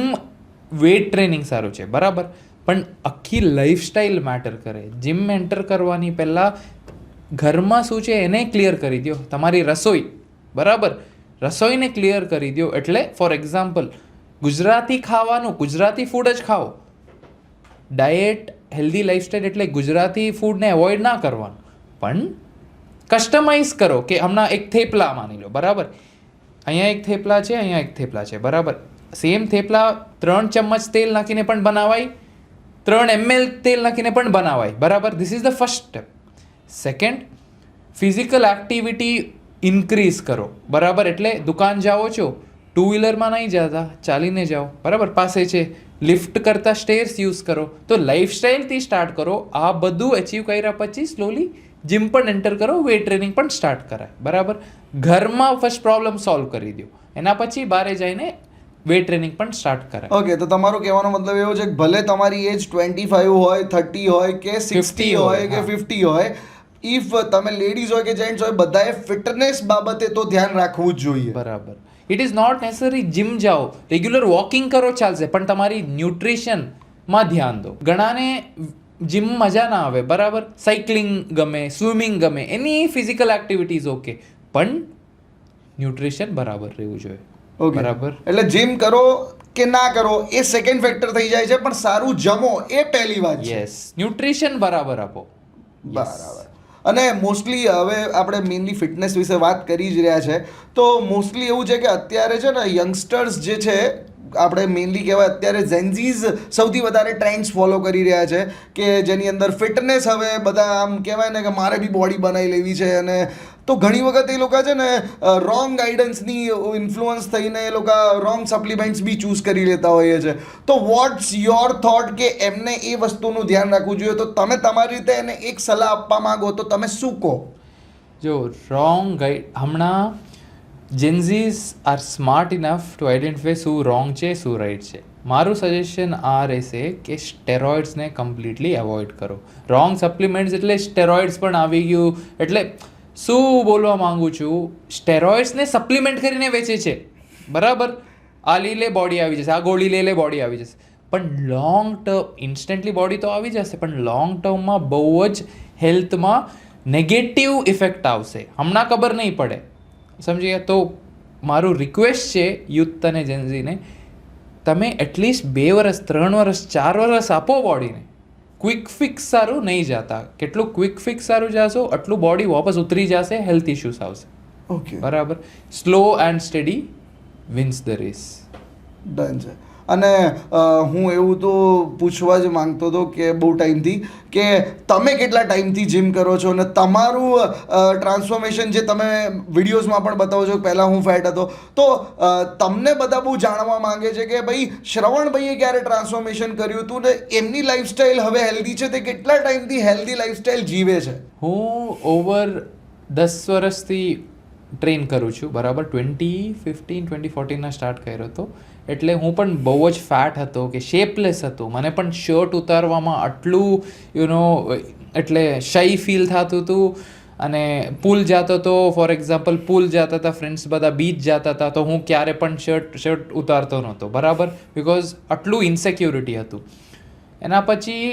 વેટ ટ્રેનિંગ સારું છે, બરાબર, પણ આખી લાઈફસ્ટાઈલ મેટર કરે. જીમ એન્ટર કરવાની પહેલાં ઘરમાં શું છે એને ક્લિયર કરી દો. તમારી રસોઈ, બરાબર, રસોઈને ક્લિયર કરી દો. એટલે ફોર એક્ઝામ્પલ ગુજરાતી ખાવાનું, ગુજરાતી ફૂડ જ ખાઓ. ડાયટ, હેલ્ધી લાઈફસ્ટાઈલ એટલે ગુજરાતી ફૂડને એવોઇડ ના કરવાનું, પણ કસ્ટમાઇઝ કરો. કે હમણાં એક થેપલા માની લો, બરાબર, અહીંયા એક થેપલા છે, અહીંયા એક થેપલા છે, બરાબર. સેમ થેપલા 3 ચમચ તેલ નાખીને પણ બનાવાય, 3 ml તેલ નાખીને પણ બનાવાય, બરાબર. This is the first step. Second, physical activity increase કરો, બરાબર. એટલે દુકાન જાઓ છો, 2 વ્હીલરમાં નહીં જતા, ચાલીને જાઓ, બરાબર, પાસે છે. લિફ્ટ કરતાં સ્ટેર્સ યુઝ કરો. તો લાઈફસ્ટાઈલથી સ્ટાર્ટ કરો. આ બધું અચીવ કર્યા પછી સ્લોલી જીમ પણ એન્ટર કરો, વેટ ટ્રેનિંગ પણ સ્ટાર્ટ કરાય, બરાબર. ઘરમાં ફર્સ્ટ પ્રોબ્લેમ સોલ્વ કરી દો, એના પછી બહાર જઈને વેટ ટ્રેનિંગ પણ સ્ટાર્ટ કરાય. ઓકે, તો તમારો કહેવાનો મતલબ એવો છે કે ભલે તમારી એજ 25 હોય, 30 હોય કે 60 હોય કે 50 હોય, ઇફ તમે લેડીઝ હોય કે જેન્ટ્સ હોય, બધાએ ફિટનેસ બાબતે તો ધ્યાન રાખવું જ જોઈએ. બરાબર. It is not necessary gym જાઓ, રેગ્યુલર વોકિંગ કરો ચાલશે, પણ તમારી ન્યુટ્રિશનમાં ધ્યાન દો. ઘણાને જીમ મજા ના આવે, બરાબર. સાયકલિંગ ગમે, સ્વિમિંગ ગમે, એની ફિઝિકલ એક્ટિવિટીઝ ઓકે, પણ ન્યુટ્રિશન બરાબર રહેવું જોઈએ. ઓકે, બરાબર. એટલે જીમ કરો કે ના કરો એ સેકન્ડ ફેક્ટર થઈ જાય છે, પણ સારું જમો એ પહેલી વાત છે. યસ, ન્યુટ્રિશન બરાબર આપો. બરાબર. અને મોસ્ટલી હવે આપણે મેઇનલી ફિટનેસ વિશે વાત કરી જ રહ્યા છે, તો મોસ્ટલી એવું છે કે અત્યારે છે ને યંગસ્ટર્સ જે છે, આપણે મેઇનલી કહેવાય અત્યારે ઝેન્ઝીઝ સૌથી વધારે ટ્રેન્ડ્સ ફોલો કરી રહ્યા છે, કે જેની અંદર ફિટનેસ હવે બધા આમ કહેવાય ને કે મારે બી બોડી બનાવી લેવી છે. અને તો ઘણી વખત એ લોકો છે ને રોંગ ગાઈડન્સની ઇન્ફ્લુઅન્સ થઈને એ લોકો રોંગ સપ્લિમેન્ટ્સ બી ચૂઝ કરી લેતા હોઈએ છે. તો વોટ્સ યોર થોટ કે એમને એ વસ્તુનું ધ્યાન રાખવું જોઈએ? તો તમે તમારી રીતે એને એક સલાહ આપવા માંગો તો તમે શું કહો? જો રોંગ ગાઈડ, હમણાં Gen Zs are smart enough to identify શું રોંગ છે, શું રાઈટ છે. મારું સજેશન આ રહેશે કે સ્ટેરોઇડ્સને કમ્પ્લીટલી અવોઇડ કરો. રોંગ સપ્લિમેન્ટ્સ એટલે સ્ટેરોઇડ્સ પણ આવી ગયું. એટલે શું બોલવા માંગુ છું, સ્ટેરોઇડ્સને સપ્લિમેન્ટ કરીને વેચે છે, બરાબર. આ લઈ લે બોડી આવી જશે, આ ગોળી લઈ લે બોડી આવી જશે, પણ લોંગ ટર્મ ઇન્સ્ટન્ટલી બોડી તો આવી જશે, પણ લોંગ ટર્મમાં બહુ જ હેલ્થમાં નેગેટિવ ઇફેક્ટ આવશે. હમણાં ખબર નહીં પડે, સમજી ગયા. તો મારું રિક્વેસ્ટ છે યુથ અને જેન્ઝીને, તમે એટલીસ્ટ 2 વર્ષ, 3 વર્ષ, 4 વર્ષ આપો બોડીને. ક્વિક ફિક્સ સારું નહીં જતા. કેટલું ક્વિક ફિક્સ સારું જશો, એટલું બોડી વાપસ ઉતરી જશે, હેલ્થ ઇશ્યુઝ આવશે. ઓકે, બરાબર. Slow and steady wins the race. Done છે. અને હું એવું તો પૂછવા જ માંગતો હતો કે બહુ ટાઈમથી કે તમે કેટલા ટાઈમથી જીમ કરો છો અને તમારું ટ્રાન્સફોર્મેશન જે તમે વિડીયોઝમાં પણ બતાવો છો, પહેલાં હું ફેટ હતો, તો તમને બધા બહુ જાણવા માંગે છે કે ભાઈ શ્રવણભાઈએ ક્યારે ટ્રાન્સફોર્મેશન કર્યું હતું ને એમની લાઈફસ્ટાઈલ હવે હેલ્ધી છે, તે કેટલા ટાઈમથી હેલ્ધી લાઈફસ્ટાઈલ જીવે છે? હું ઓવર 10 વર્ષથી ટ્રેન કરું છું, બરાબર. 2014 સ્ટાર્ટ કર્યો હતો. એટલે હું પણ બહુ જ ફેટ હતો, કે શેપલેસ હતો. મને પણ શર્ટ ઉતારવામાં આટલું એટલે શાઈ ફીલ થતું હતું. અને પુલ જતો હતો, ફોર એક્ઝામ્પલ પુલ જતા હતા, ફ્રેન્ડ્સ બધા બીચ જતા હતા, તો હું ક્યારે પણ શર્ટ ઉતારતો નહોતો, બરાબર. બિકોઝ આટલું ઇન્સેક્યુરિટી હતું. એના પછી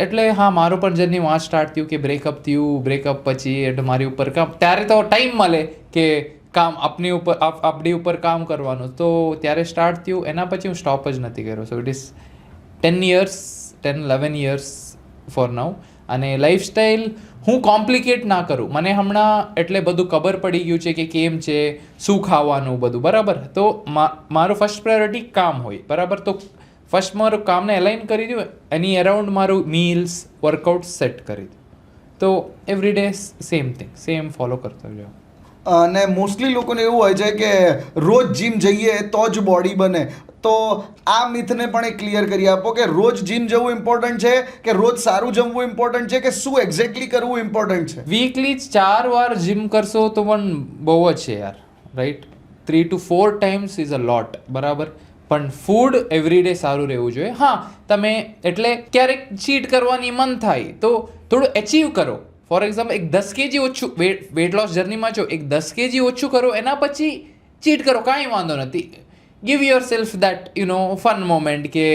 એટલે હા, મારું પણ જર્ની વાં સ્ટાર્ટ થયું કે બ્રેકઅપ થયું. બ્રેકઅપ પછી એટલે મારી ઉપર કામ, ત્યારે તો ટાઈમ મળે કે કામ આપણી ઉપર કામ કરવાનું, તો ત્યારે સ્ટાર્ટ થયું. એના પછી હું સ્ટોપ જ નથી કર્યો. So it is 10-11 years for now. અને લાઈફસ્ટાઈલ હું કોમ્પ્લિકેટ ના કરું. મને હમણાં એટલે બધું ખબર પડી ગયું છે કે કેમ છે, શું ખાવાનું બધું, બરાબર. તો મારું ફર્સ્ટ પ્રાયોરિટી કામ હોય, બરાબર. તો ફર્સ્ટ મારું કામને અલાઇન કરી દઉં, એની અરાઉન્ડ મારું મીલ્સ, વર્કઆઉટ સેટ કરી દઉં. તો every day same thing, same follow કરતો જાઉં. અને મોસ્ટલી લોકોને એવું હોય છે કે રોજ જીમ જઈએ તો જ બોડી બને. તો આ મિથને પણ એક ક્લિયર કરી આપો કે રોજ જીમ જવું ઇમ્પોર્ટન્ટ છે કે રોજ સારું જમવું ઇમ્પોર્ટન્ટ છે, કે શું એક્ઝેક્ટલી કરવું ઇમ્પોર્ટન્ટ છે? વીકલી 4 વાર જીમ કરશો તો પણ બહુ જ છે યાર, right. 3 to 4 times is a lot, બરાબર. પણ ફૂડ એવરી ડે સારું રહેવું જોઈએ. હા, તમે એટલે ક્યારેક ચીટ કરવાની મન થાય તો થોડું અચીવ કરો. ફોર એક્ઝામ્પલ એક 10 kg ઓછું વેટ લોસ જર્નીમાં છો, એક 10 kg ઓછું કરો, એના પછી ચીટ કરો, કાંઈ વાંધો નથી. Give your self that fun moment કે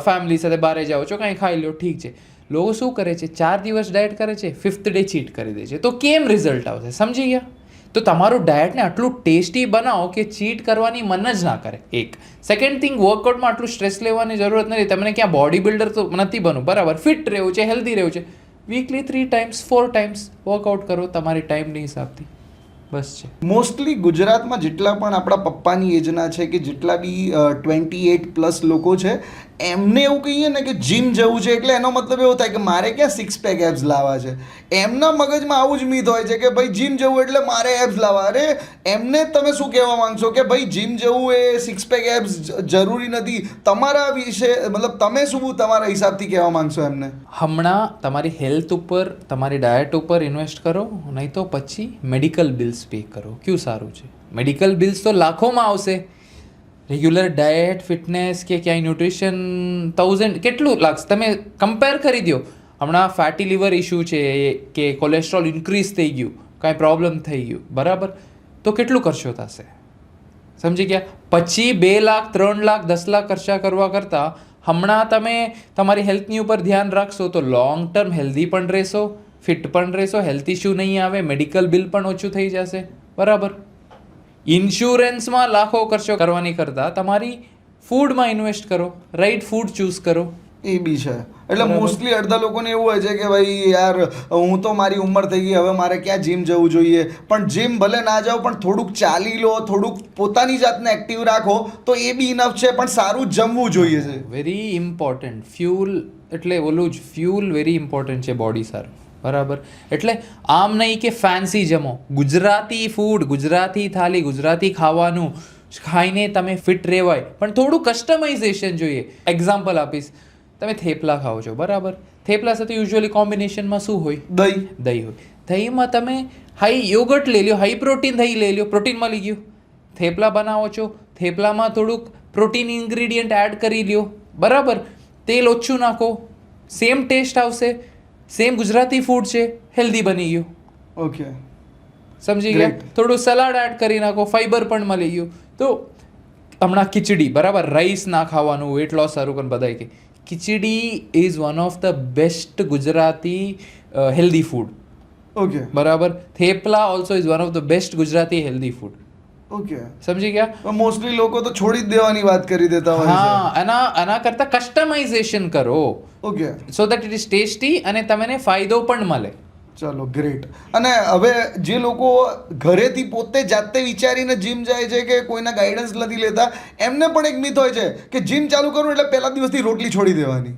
ફેમિલી સાથે બહાર જાઓ છો, કાંઈ ખાઈ લો, ઠીક છે. લોકો શું કરે છે, 4 દિવસ ડાયટ કરે છે, 5th ડે ચીટ કરી દે છે. તો કેમ રિઝલ્ટ આવશે, સમજી ગયા? તો તમારું ડાયટને આટલું ટેસ્ટી બનાવો કે ચીટ કરવાની મન જ ના કરે. એક સેકન્ડ થિંગ, વર્કઆઉટમાં આટલું સ્ટ્રેસ લેવાની જરૂરત નથી. તમને ક્યાં બોડી બિલ્ડર તો નથી બનવું, બરાબર. ફિટ રહેવું છે, હેલ્ધી રહેવું છે. વીકલી 3 times 4 times વર્કઆઉટ કરો તમારી ટાઈમની હિસાબથી, બસ છે. મોસ્ટલી ગુજરાતમાં જેટલા પણ આપણા પપ્પાની એજના છે કે જેટલા બી 28+ લોકો છે, એમને એવું કહીએ ને કે જીમ જવું છે એટલે એનો મતલબ એવો થાય કે મારે ક્યાં સિક્સ પેક એબ્સ લાવવા છે. એમના મગજમાં આવું જ મીથ હોય છે કે ભાઈ જીમ જવું એટલે મારે એબ્સ લાવવા. અરે એમને તમે શું કહેવા માંગશો કે ભાઈ જીમ જવું એ સિક્સ પેક એબ્સ જરૂરી નથી? તમારા વિશે મતલબ તમે શું તમારા હિસાબથી કહેવા માંગશો એમને? હમણાં તમારી હેલ્થ ઉપર, તમારી ડાયટ ઉપર ઇન્વેસ્ટ કરો, નહીં તો પછી મેડિકલ બિલ્સ પે કરો. ક્યું સારું છે? મેડિકલ બિલ્સ તો લાખોમાં આવશે. રેગ્યુલર ડાયટ, ફિટનેસ કે ક્યાંય ન્યુટ્રિશન 1000 કેટલું લાગશે? તમે કમ્પેર કરી દો. હમણાં ફેટી લીવર ઇશ્યુ છે કે કોલેસ્ટ્રોલ ઇન્ક્રીઝ થઈ ગયું, કાંઈ પ્રોબ્લેમ થઈ ગયું, બરાબર, તો કેટલું ખર્ચો થશે? સમજી ગયા? પછી 2 લાખ, 3 લાખ, 10 લાખ ખર્ચા કરવા કરતાં હમણાં તમે તમારી હેલ્થની ઉપર ધ્યાન રાખશો તો લોંગ ટર્મ હેલ્ધી પણ રહેશો, ફિટ પણ રહેશો, હેલ્થ ઇશ્યુ નહીં આવે, મેડિકલ બિલ પણ ઓછું થઈ જશે, બરાબર. ઇન્સ્યોરન્સમાં લાખો ખર્ચો કરવાની કરતાં તમારી ફૂડમાં ઇન્વેસ્ટ કરો, રાઈટ ફૂડ ચૂઝ કરો. એ બી છે. એટલે મોસ્ટલી અડધા લોકોને એવું હોય છે કે ભાઈ યાર હું તો મારી ઉંમર થઈ ગઈ, હવે મારે ક્યાં જીમ જવું જોઈએ. પણ જીમ ભલે ના જાઓ પણ થોડુંક ચાલી લો, થોડુંક પોતાની જાતને એક્ટિવ રાખો તો એ બી ઇનફ છે. પણ સારું જમવું જોઈએ છે. Very important. ફ્યુલ એટલે ઓલું જ ફ્યુલ વેરી ઇમ્પોર્ટન્ટ છે બોડી સારું, બરાબર. એટલે આમ નહીં કે ફેન્સી જમો. ગુજરાતી ફૂડ, ગુજરાતી થાળી, ગુજરાતી ખાવાનું ખાઈને તમે ફિટ રહેવાય, પણ થોડું કસ્ટમાઇઝેશન જોઈએ. એક્ઝામ્પલ આપીશ. તમે થેપલા ખાઓ છો, બરાબર. થેપલા સાથે યુઝ્યુઅલી કોમ્બિનેશનમાં શું હોય? દહીં. દહીં હોય. દહીંમાં તમે હાઈ યોગર્ટ લઈ લો, હાઈ પ્રોટીન દહીં લઈ લો, પ્રોટીન મળી ગયું. થેપલા બનાવો છો, થેપલામાં થોડુંક પ્રોટીન ઇન્ગ્રીડિયન્ટ એડ કરી લ્યો, બરાબર. તેલ ઓછું નાખો, સેમ ટેસ્ટ આવશે. સેમ ગુજરાતી ફૂડ છે, હેલ્ધી બની ગયું. ઓકે, સમજી ગયા? થોડું સલાડ એડ કરી નાખો, ફાઈબર પણ મળી ગયું. તો હમણાં ખીચડી, બરાબર, રાઈસ ના ખાવાનું, વેટ લોસ સારું પણ બધાય કે khichdi is one of the best Gujarati healthy food. Okay, બરાબર. Thepla also is one of the best Gujarati healthy food. Okay, સમજી ગયા? મોસ્ટલી લોકો તો છોડી જ દેવાની વાત કરી દેતા હોય છે. હા, આના કરતા કસ્ટમાઇઝેશન કરો. Okay, so that it is tasty અને તમને ફાયદો પણ મળે. ચલો ગ્રેટ. અને હવે જે લોકો ઘરેથી પોતે જાતે વિચારીને જીમ જાય છે કે કોઈના ગાઈડન્સ નથી લેતા, એમને પણ એક મિથ હોય છે કે જીમ ચાલુ કરવું એટલે પહેલા દિવસથી રોટલી છોડી દેવાની.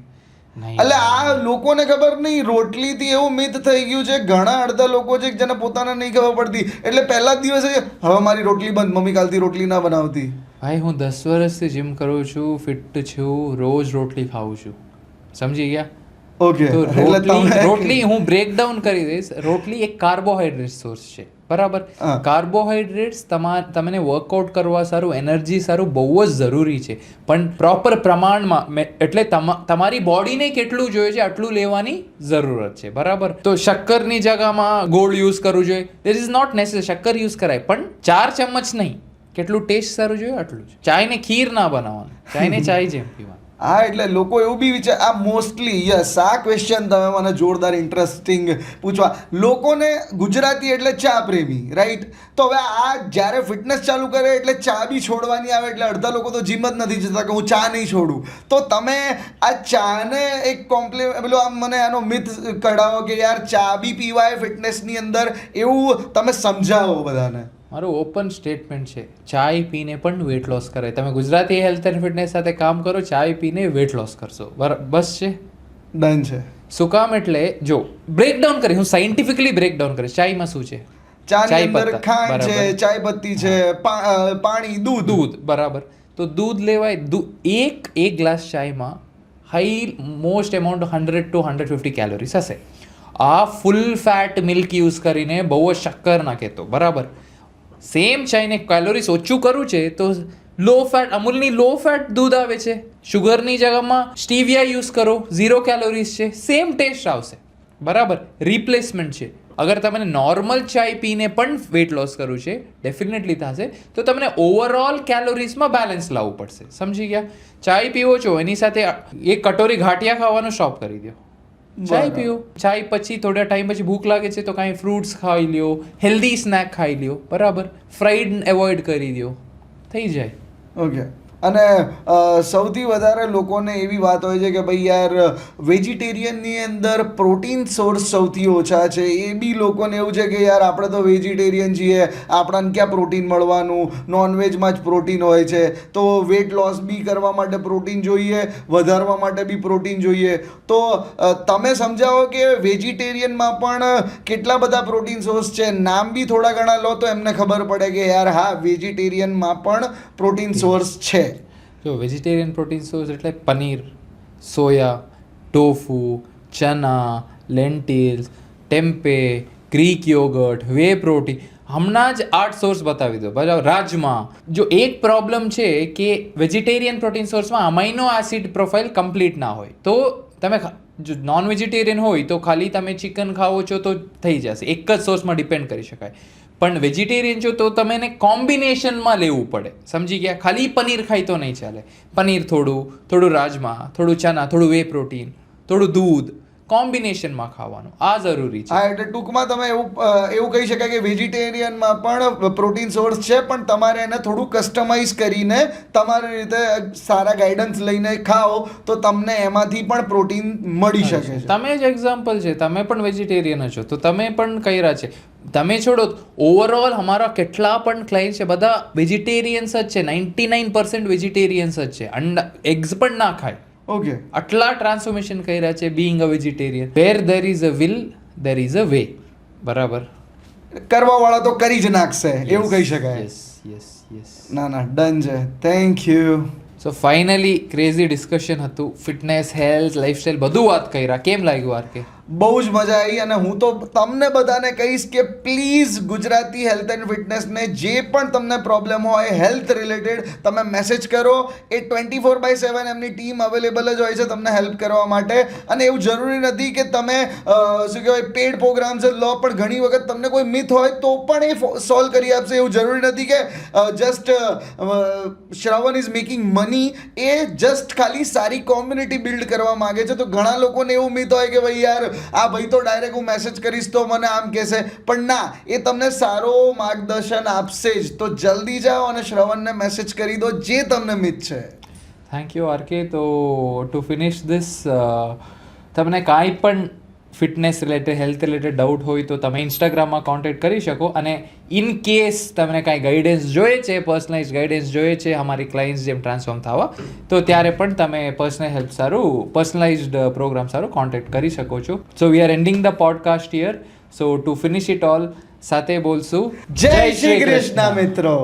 એટલે આ લોકોને ખબર નહીં, રોટલીથી એવું મિથ થઈ ગયું છે. ઘણા અડધા લોકો છે જેને પોતાને નહીં ખબર પડતી, એટલે પહેલા જ દિવસે હવે મારી રોટલી બંધ, મમ્મી કાલથી રોટલી ના બનાવતી. ભાઈ હું 10 વર્ષથી જીમ કરું છું, ફિટ છું, રોજ રોટલી ખાઉં છું. સમજી ગયા? ઓકે, તો રોટલી હું બ્રેકડાઉન કરી દઈશ. રોટલી એક કાર્બોહાઈડ્રેટ સોર્સ છે, બરાબર. કાર્બોહાઈડ્રેટ્સ તમને વર્કઆઉટ કરવા સારું, એનર્જી સારું બહુ જ જરૂરી છે, પણ પ્રોપર પ્રમાણમાં. એટલે તમારી બોડીને કેટલું જોઈએ છે આટલું લેવાની જરૂરત છે, બરાબર. તો શક્કરની જગ્યામાં ગોળ યુઝ કરવું જોઈએ. There is not necessary. શક્કર યુઝ કરાય પણ 4 ચમચ નહીં. કેટલું ટેસ્ટ સારું જોઈએ આટલું જ. ચાયને ખીર ના બનાવવાનું, ચાયને ચાય જેમ પીવાનું. હા, એટલે લોકો એવું બી વિચાર, આ મોસ્ટલી યસ, આ ક્વેશ્ચન તમે મને જોરદાર ઇન્ટરેસ્ટિંગ પૂછવા. લોકોને ગુજરાતી એટલે ચા પ્રેમી, રાઈટ? તો હવે આ જ્યારે ફિટનેસ ચાલુ કરે એટલે ચા બી છોડવાની આવે, એટલે અડધા લોકો તો જીમ જ નથી જતા કે હું ચા નહીં છોડું. તો તમે આ ચાને એક પેલું આમ મને આનો મિથ કઢાવો કે યાર ચા બી પીવાય ફિટનેસની અંદર, એવું તમે સમજાવો બધાને. મારું ઓપન સ્ટેટમેન્ટ છે, ચાય પીને પણ વેટ લોસ કરાય. તમે ગુજરાતી હેલ્થ એન્ડ ફિટનેસ સાથે કામ કરો, ચાય પીને વેટ લોસ કરશો, બસ છે, ડન છે. શું કામ? એટલે જો બ્રેકડાઉન કરી, હું સાયન્ટિફિકલી બ્રેકડાઉન કરીશ. ચાયમાં શું છે? ચાની અંદર ખાંડ છે, ચાય પત્તી છે, પાણી, દૂધ, બરાબર. તો દૂધ લેવાય. એક ગ્લાસ ચાયમાં high most amount 100 to 150 calories હશે. આ ફૂલ ફેટ મિલ્ક યુઝ કરીને બહુ જ શક્કર નાખે તો, બરાબર. સેમ ચાઈને કેલોરીઝ ઓછું કરવું છે તો લો ફેટ, અમૂલની લો ફેટ દૂધ આવે છે. શુગરની જગ્યામાં સ્ટીવિયા યુઝ કરો, 0 કેલોરીઝ છે, સેમ ટેસ્ટ આવશે, બરાબર. રિપ્લેસમેન્ટ છે. અગર તમને નોર્મલ ચાય પીને પણ વેટ લોસ કરવું છે, ડેફિનેટલી થશે, તો તમને ઓવરઓલ કેલોરીઝમાં બેલેન્સ લાવવું પડશે. સમજી ગયા? ચાય પીવો છો, એની સાથે એક કટોરી ઘાટિયા ખાવાનું સ્ટોપ કરી દો. ચાય પીઓ. ચાય પછી થોડા ટાઈમ પછી ભૂખ લાગે છે તો કાંઈ ફ્રૂટ્સ ખાઈ લ્યો, હેલ્ધી સ્નેક ખાઈ લ્યો, બરાબર. ફ્રાઈડ એવોઇડ કરી દો, થઈ જાય. ઓકે, અને સૌથી વધારે લોકોને એવી વાત હોય છે કે ભાઈ યાર વેજીટેરિયનની અંદર પ્રોટીન સોર્સ સૌથી ઓછા છે. એ બી લોકોને એવું છે કે યાર આપણે તો વેજીટેરિયન છીએ, આપણને ક્યાં પ્રોટીન મળવાનું, નોનવેજમાં જ પ્રોટીન હોય છે. તો વેટ લોસ બી કરવા માટે પ્રોટીન જોઈએ, વધારવા માટે બી પ્રોટીન જોઈએ. તો તમે સમજાવો કે વેજીટેરિયનમાં પણ કેટલા બધા પ્રોટીન સોર્સ છે. નામ બી થોડા ઘણા લો તો એમને ખબર પડે કે યાર હા વેજીટેરિયનમાં પણ પ્રોટીન સોર્સ છે. જો વેજીટેરિયન પ્રોટીન સોર્સ એટલે પનીર, સોયા, ટોફુ, ચના, લેન્ટિલ્સ, ટેમ્પે, ગ્રીક યોગર્ટ, વે પ્રોટીન, હમણાં જ 8 સોર્સ બતાવી દો. બરાબર, રાજમા. જો એક પ્રોબ્લેમ છે કે વેજીટેરિયન પ્રોટીન સોર્સમાં અમાઇનો એસિડ પ્રોફાઇલ કમ્પ્લીટ ના હોય. તો તમે જો નોન વેજીટેરિયન હોય તો ખાલી તમે ચિકન ખાઓ છો તો થઈ જશે, એક જ સોર્સમાં ડિપેન્ડ કરી શકાય. પણ વેજીટેરિયન છો તો તમે એને કોમ્બિનેશનમાં લેવું પડે, સમજી ગયા? ખાલી પનીર ખાઈ તો નહીં ચાલે. પનીર થોડું રાજમા, થોડું ચના, થોડું વે પ્રોટીન, થોડું દૂધ, કોમ્બિનેશનમાં ખાવાનું, આ જરૂરી છે. હા, એટલે ટૂંકમાં તમે એવું કહી શકાય કે વેજીટેરિયનમાં પણ પ્રોટીન સોર્સ છે, પણ તમારે એને થોડું કસ્ટમાઇઝ કરીને તમારી રીતે સારા ગાઈડન્સ લઈને ખાઓ તો તમને એમાંથી પણ પ્રોટીન મળી શકે છે. તમે જ એક્ઝામ્પલ છે, તમે પણ વેજીટેરિયન છો તો તમે પણ કર્યા છે. તમે છોડો, ઓવરઓલ અમારા કેટલા પણ ક્લાયન્ટ છે બધા વેજીટેરિયન્સ જ છે. 99% વેજીટેરિયન્સ જ છે. અંડા, એગ્સ પણ ના ખાય. ઓકે, આટલા ટ્રાન્સફોર્મેશન કર્યા છે being a vegetarian. Where there is a will there is a way. બરાબર, કરવા વાળા તો કરી જ નાખશે, એવું કહી શકાય. યસ. ના ડન છે. Thank you. So finally crazy discussion હતું. ફિટનેસ, હેલ્થ, લાઇફસ્ટાઇલ બધું વાત કર્યા. કેમ લાગ્યું આરકે? બહુ જ મજા આવી. અને હું તો તમને બધાને કહીશ કે પ્લીઝ ગુજરાતી હેલ્થ એન્ડ ફિટનેસને જે પણ તમને પ્રોબ્લેમ હોય હેલ્થ રિલેટેડ, તમે મેસેજ કરો. એ 24/7 એમની ટીમ અવેલેબલ જ હોય છે તમને હેલ્પ કરવા માટે. અને એવું જરૂરી નથી કે તમે શું કહેવાય પેડ પ્રોગ્રામ્સ જ લો, પણ ઘણી વખત તમને કોઈ મિથ હોય તો પણ એ સોલ્વ કરી આપશે. એવું જરૂરી નથી કે just Shravan is making money. A just ખાલી સારી કોમ્યુનિટી બિલ્ડ કરવા માંગે છે. તો ઘણા લોકોને એવું મિથ હોય કે ભાઈ યાર આ ભાઈ તો ડાયરેક્ટ હું મેસેજ કરીશ તો મને આમ કહેશે, પણ ના, એ તમને સારો માર્ગદર્શન આપશે જ. તો જલ્દી જાઓ અને શ્રવણને મેસેજ કરી દો જે તમને મિથ છે. Thank you RK. તો ટુ ફિનિશ ધીસ, તમને કાંઈ પણ fitness related, health related doubt હોય તો તમે ઇન્સ્ટાગ્રામમાં કોન્ટેક્ટ કરી શકો. અને ઇન કેસ તમને કાંઈ ગાઈડન્સ જોઈએ છે, પર્સનલાઇઝ ગાઈડન્સ જોઈએ છે અમારી ક્લાયન્ટ્સ જેમ ટ્રાન્સફોર્મ થવા, તો ત્યારે પણ તમે પર્સનલાઇઝ્ડ પ્રોગ્રામ સારું કોન્ટેક્ટ કરી શકો છો. So we are ending the podcast here. So to finish it all, સાથે બોલશું જય શ્રી કૃષ્ણ મિત્રો.